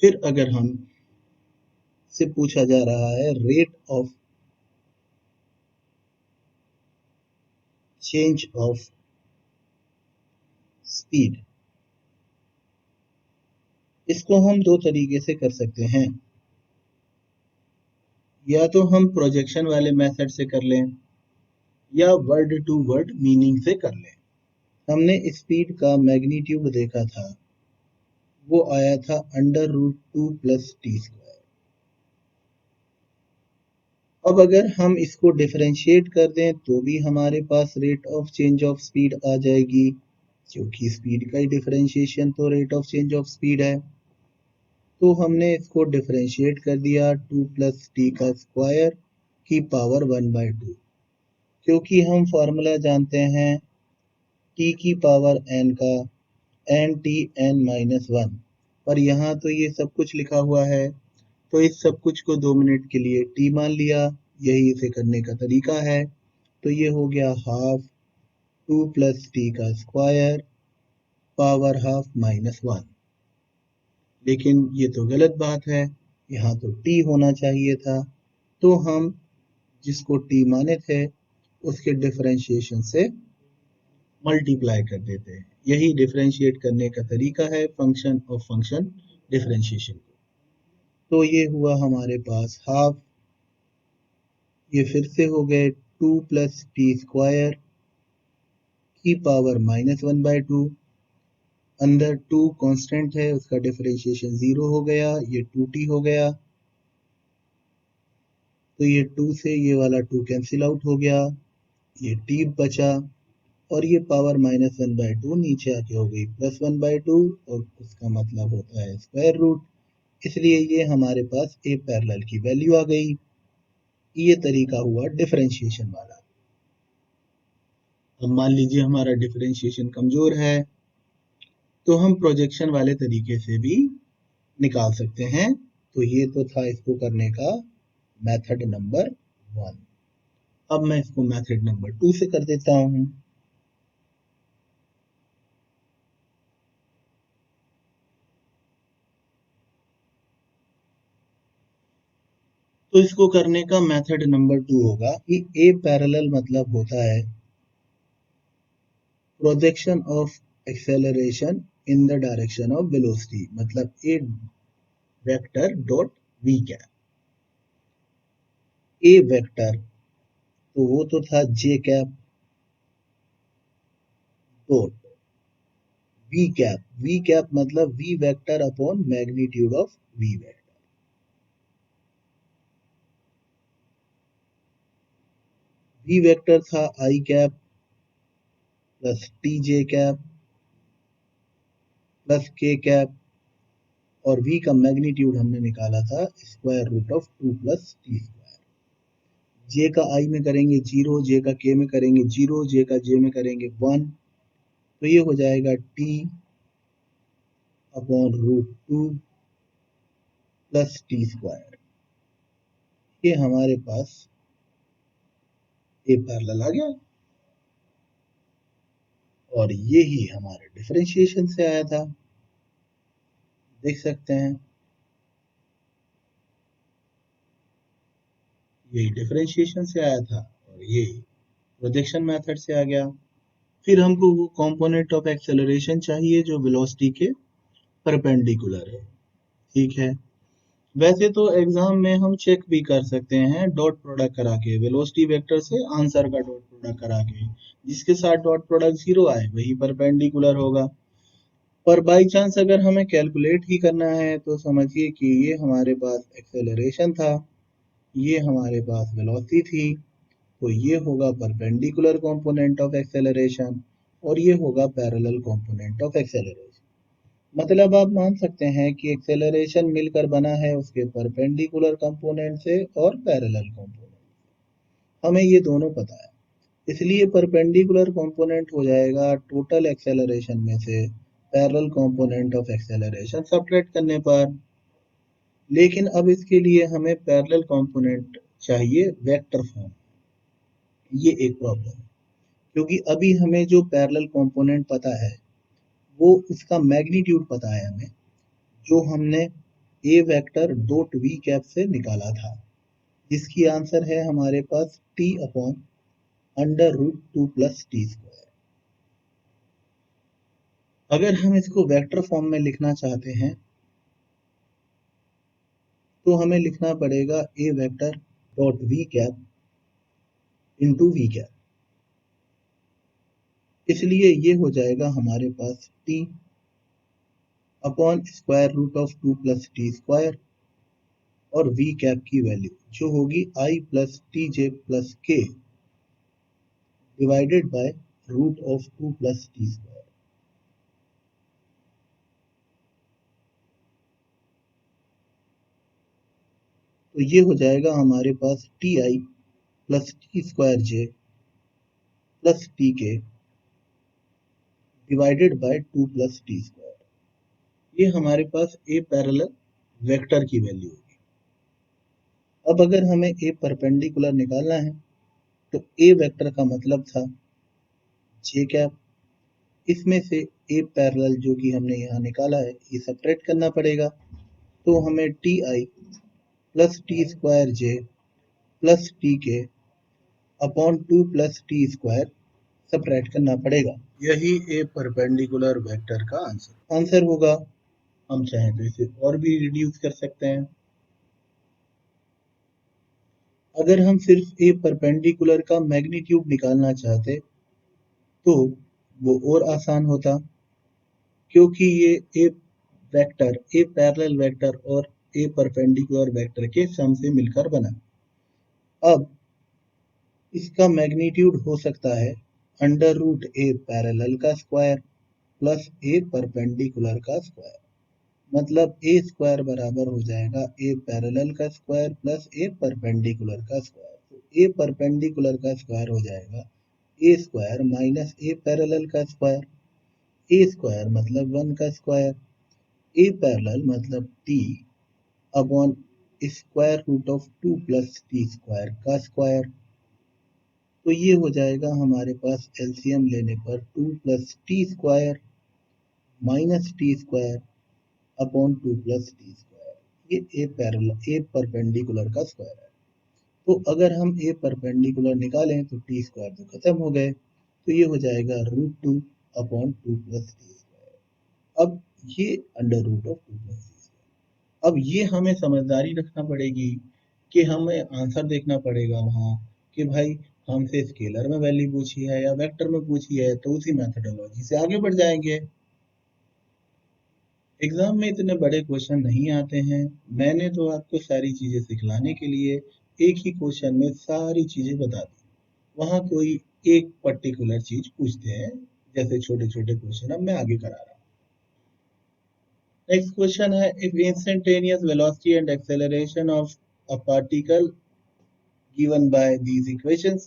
फिर अगर हम से पूछा जा रहा है rate of change of speed, इसको हम दो तरीके से कर सकते हैं। या तो हम प्रोजेक्शन वाले मेथड से कर लें या वर्ड टू वर्ड मीनिंग से कर लें। हमने स्पीड का मैग्नीट्यूड देखा था, वो आया था under root 2 plus t square. अब अगर हम इसको डिफरेंशिएट कर दें तो भी हमारे पास rate of change of speed आ जाएगी, क्योंकि स्पीड का ही डिफरेंशिएशन तो rate of change of speed है। तो हमने इसको डिफरेंशिएट कर दिया 2 प्लस टी का स्क्वायर की पावर 1/2, क्योंकि हम फॉर्मूला जानते हैं टी की पावर n का एन टी एन माइनस 1, पर यहाँ तो ये सब कुछ लिखा हुआ है, तो इस सब कुछ को 2 मिनट के लिए टी मान लिया, यही इसे करने का तरीका है। तो ये हो गया हाफ 2 प्लस टी का स्क्वायर पावर हाफ माइनस 1। लेकिन ये तो गलत बात है, यहाँ तो टी होना चाहिए था, तो हम जिसको टी माने थे उसके डिफरेंशिएशन से मल्टीप्लाई कर देते हैं। यही डिफरेंशिएट करने का तरीका है फंक्शन ऑफ फंक्शन डिफरेंशिएशन। तो ये हुआ हमारे पास हाफ, ये फिर से हो गए 2 प्लस टी स्क्वायर की पावर -1/2। अंदर 2 कांस्टेंट है, उसका डिफरेंशिएशन 0 हो गया, ये 2t हो गया। तो ये 2 से ये वाला 2 कैंसिल आउट हो गया, ये t बचा और ये पावर -1/2 नीचे आके हो गई +1/2 और उसका मतलब होता है स्क्वायर रूट, इसलिए ये हमारे पास a पैरेलल की वैल्यू आ गई। ये तरीका हुआ डिफरेंशिएशन वाला। अब मान लीजिए हमारा डिफरेंशिएशन कमजोर है तो हम प्रोजेक्शन वाले तरीके से भी निकाल सकते हैं। तो ये तो था इसको करने का मेथड नंबर 1। अब मैं इसको मेथड नंबर 2 से कर देता हूं। तो इसको करने का मेथड नंबर 2 होगा कि ए पैरेलल मतलब होता है projection of acceleration in the direction of velocity, मतलब a vector dot v cap. A vector तो वो तो था j cap dot v cap मतलब v vector upon magnitude of v vector. V vector था i cap plus t j cap plus k cap और v का मैग्नीट्यूड हमने निकाला था square root of 2 plus t square. J का आई में करेंगे 0, जे का के में करेंगे 0, जे का जे में करेंगे 1, तो ये हो जाएगा t upon root 2 plus t square. ये हमारे पास ए पैरेलल आ गया और ये ही हमारे डिफरेंशिएशन से आया था, देख सकते हैं। यही डिफरेंशिएशन से आया था और ये प्रोजेक्शन मेथड से आ गया। फिर हमको वो कंपोनेंट ऑफ एक्सेलरेशन चाहिए जो वेलोसिटी के परपेंडिकुलर है, ठीक है। वैसे तो एग्जाम में हम चेक भी कर सकते हैं डॉट प्रोडक्ट करा के, वेलोसिटी वेक्टर से आंसर का डॉट प्रोडक्ट करा के, जिसके साथ डॉट प्रोडक्ट 0 आए वही परपेंडिकुलर होगा। पर बाई चांस अगर हमें कैलकुलेट ही करना है तो समझिए कि ये हमारे पास एक्सेलरेशन था, ये हमारे पास वेलोसिटी थी, तो ये होगा परपेंडिकुलर कंपोनेंट ऑफ एक्सेलरेशन और ये होगा पैरेलल कंपोनेंट ऑफ एक्सेलरेशन। मतलब आप मान सकते हैं कि एक्सेलरेशन मिलकर बना है उसके परपेंडिकुलर कंपोनेंट से और पैरेलल कंपोनेंट। हमें ये दोनों पता है, इसलिए परपेंडिकुलर कंपोनेंट हो जाएगा टोटल एक्सेलरेशन में से parallel component of acceleration subtract करने पर। लेकिन अब इसके लिए हमें पैरेलल कंपोनेंट चाहिए वेक्टर फॉर्म। ये एक प्रॉब्लम है क्योंकि अभी हमें जो पैरेलल कंपोनेंट पता है वो उसका मैग्नीट्यूड पता है हमें, जो हमने A vector dot v cap से निकाला था, जिसकी आंसर है हमारे पास t upon under root 2 plus t square. अगर हम इसको वेक्टर फॉर्म में लिखना चाहते हैं तो हमें लिखना पड़ेगा a vector dot v cap into v cap, इसलिए ये हो जाएगा हमारे पास t upon square root of 2 plus t square और वी कैप की वैल्यू जो होगी i plus t j plus k divided by root of 2 plus t square. तो ये हो जाएगा हमारे पास t i plus t square j plus t k divided by 2 plus t square. ये हमारे पास ए पैरेलल वेक्टर की वैल्यू होगी। अब अगर हमें ए परपेंडिकुलर निकालना है तो ए वेक्टर का मतलब था जे कैप, इसमें से ए पैरेलल जो कि हमने यहाँ निकाला है ये सब्ट्रैक्ट करना पड़ेगा, तो हमें t i plus t square j plus t k upon 2 plus t square subtract करना पड़ेगा। यही ए परपेंडिकुलर वेक्टर का आंसर होगा। हम चाहें तो इसे और भी रिड्यूस कर सकते हैं। अगर हम सिर्फ ए परपेंडिकुलर का मैग्नीट्यूड निकालना चाहते तो वो और आसान होता, क्योंकि ये ए वेक्टर ए पैरेलल वेक्टर और ए परपेंडिकुलर वेक्टर के सम से मिलकर बना। अब इसका मैग्नीट्यूड हो सकता है अंडर रूट ए पैरेलल का स्क्वायर प्लस ए परपेंडिकुलर का स्क्वायर, मतलब ए स्क्वायर बराबर हो जाएगा ए पैरेलल का स्क्वायर प्लस ए परपेंडिकुलर का स्क्वायर। तो ए परपेंडिकुलर का स्क्वायर हो जाएगा A square minus A parallel का स्क्वायर। ए स्क्वायर मतलब 1 का स्क्वायर, ए पैरेलल मतलब t upon square root of 2 plus t square का स्क्वायर। तो ये हो जाएगा हमारे पास एलसीएम लेने पर 2 plus t square minus T square upon 2 plus t square, ये ए परपेंडिकुलर का स्क्वायर है। तो अगर हम ए परपेंडिकुलर निकालें तो टी स्क्वायर तो खत्म हो गए, तो ये हो जाएगा root 2 upon 2 plus t square. अब ये under root of 2 plus t square. अब ये हमें समझदारी रखना पड़ेगी कि हमें आंसर देखना पड़ेगा वहाँ कि भाई हमसे स्केलर में वैल्यू पूछी है या वेक्टर में पूछी है, तो उसी मेथडोलॉजी से आगे बढ़ जाएंगे। एग्जाम में इतने बड़े क्वेश्चन नहीं आते हैं, मैंने तो आपको सारी चीजें सिखलाने के लिए एक ही क्वेश्चन में सारी चीजें बता दी। वहाँ कोई एक पर्टिकुलर चीज पूछते हैं, जैसे छोटे छोटे क्वेश्चन अब मैं आगे करा रहा हूँ। नेक्स्ट क्वेश्चन है, if instantaneous velocity and acceleration of a particle given by these equations,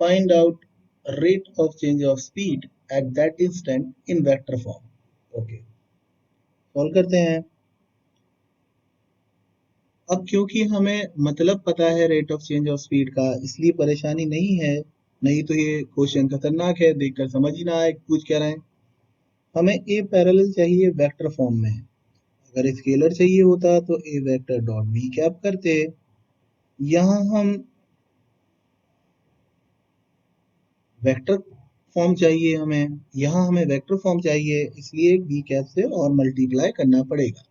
find out rate of change of speed at that instant in vector form. Okay, solve करते हैं। अब क्योंकि हमें मतलब पता है rate of change of speed का, इसलिए परेशानी नहीं है, नहीं तो ये क्वेश्चन खतरनाक है, देखकर समझ ही ना आए पूछ क्या रहे हैं। हमें ए पैरेलल चाहिए वेक्टर फॉर्म में, अगर स्केलर चाहिए होता तो ए वेक्टर डॉट वी कैप करते। यहाँ हम वेक्टर फॉर्म चाहिए हमें, यहाँ हमें वेक्टर फॉर्म चाहिए, इसलिए वी कैप से और मल्टीप्लाई करना पड़ेगा।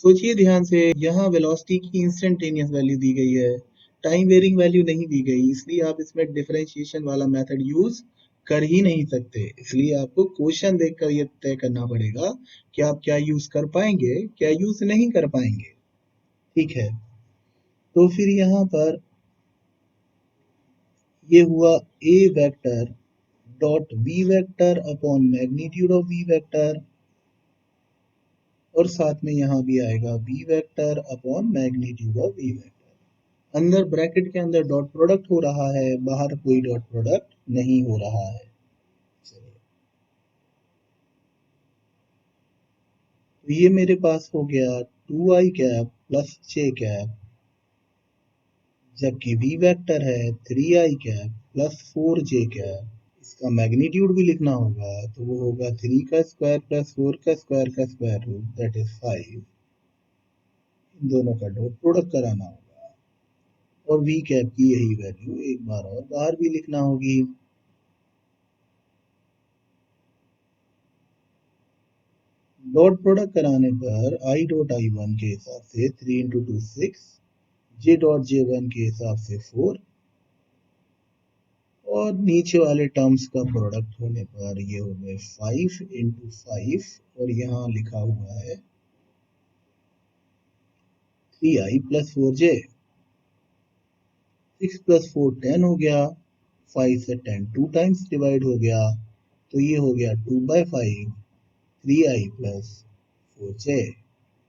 सोचिए ध्यान से, यहाँ वेलोसिटी की इंस्टेंटेनियस वैल्यू दी गई है, टाइम वेरिंग वैल्यू नहीं दी गई, इसलिए आप इसमें डिफरेंशिएशन वाला मेथड यूज कर ही नहीं सकते। इसलिए आपको क्वेश्चन देखकर ये तय करना पड़ेगा कि आप क्या यूज कर पाएंगे, क्या यूज नहीं कर पाएंगे। ठीक है, तो फिर यहाँ पर ये हुआ a vector dot v vector upon magnitude of v vector, और साथ में यहाँ भी आएगा v vector upon magnitude of v vector. अंदर ब्रैकेट के अंदर डॉट प्रोडक्ट हो रहा है, बाहर कोई डॉट प्रोडक्ट नहीं हो रहा है। चलिए, तो ये मेरे पास हो गया 2i cap plus j cap, जबकि v वेक्टर है 3i cap plus 4j cap. इसका मैग्नीट्यूड भी लिखना होगा, तो वो होगा 3 का स्क्वायर प्लस 4 का स्क्वायर रूट, दैट इज 5। इन दोनों का डॉट प्रोडक्ट कराना होगा, और v कैप की यही वैल्यू एक बार और बाहर भी लिखना होगी। डॉट प्रोडक्ट कराने पर i डॉट i1 के हिसाब से 3 इंटू 2 6, j डॉट j1 के हिसाब से 4, और नीचे वाले टर्म्स का प्रोडक्ट होने पर ये हो गए 5 इंटू 5, और यहाँ लिखा हुआ है 3i प्लस 4j। 6 प्लस 4 10 हो गया, 5 से 10 2 टाइम्स डिवाइड हो गया, तो ये हो गया 2/5 3i प्लस 4j।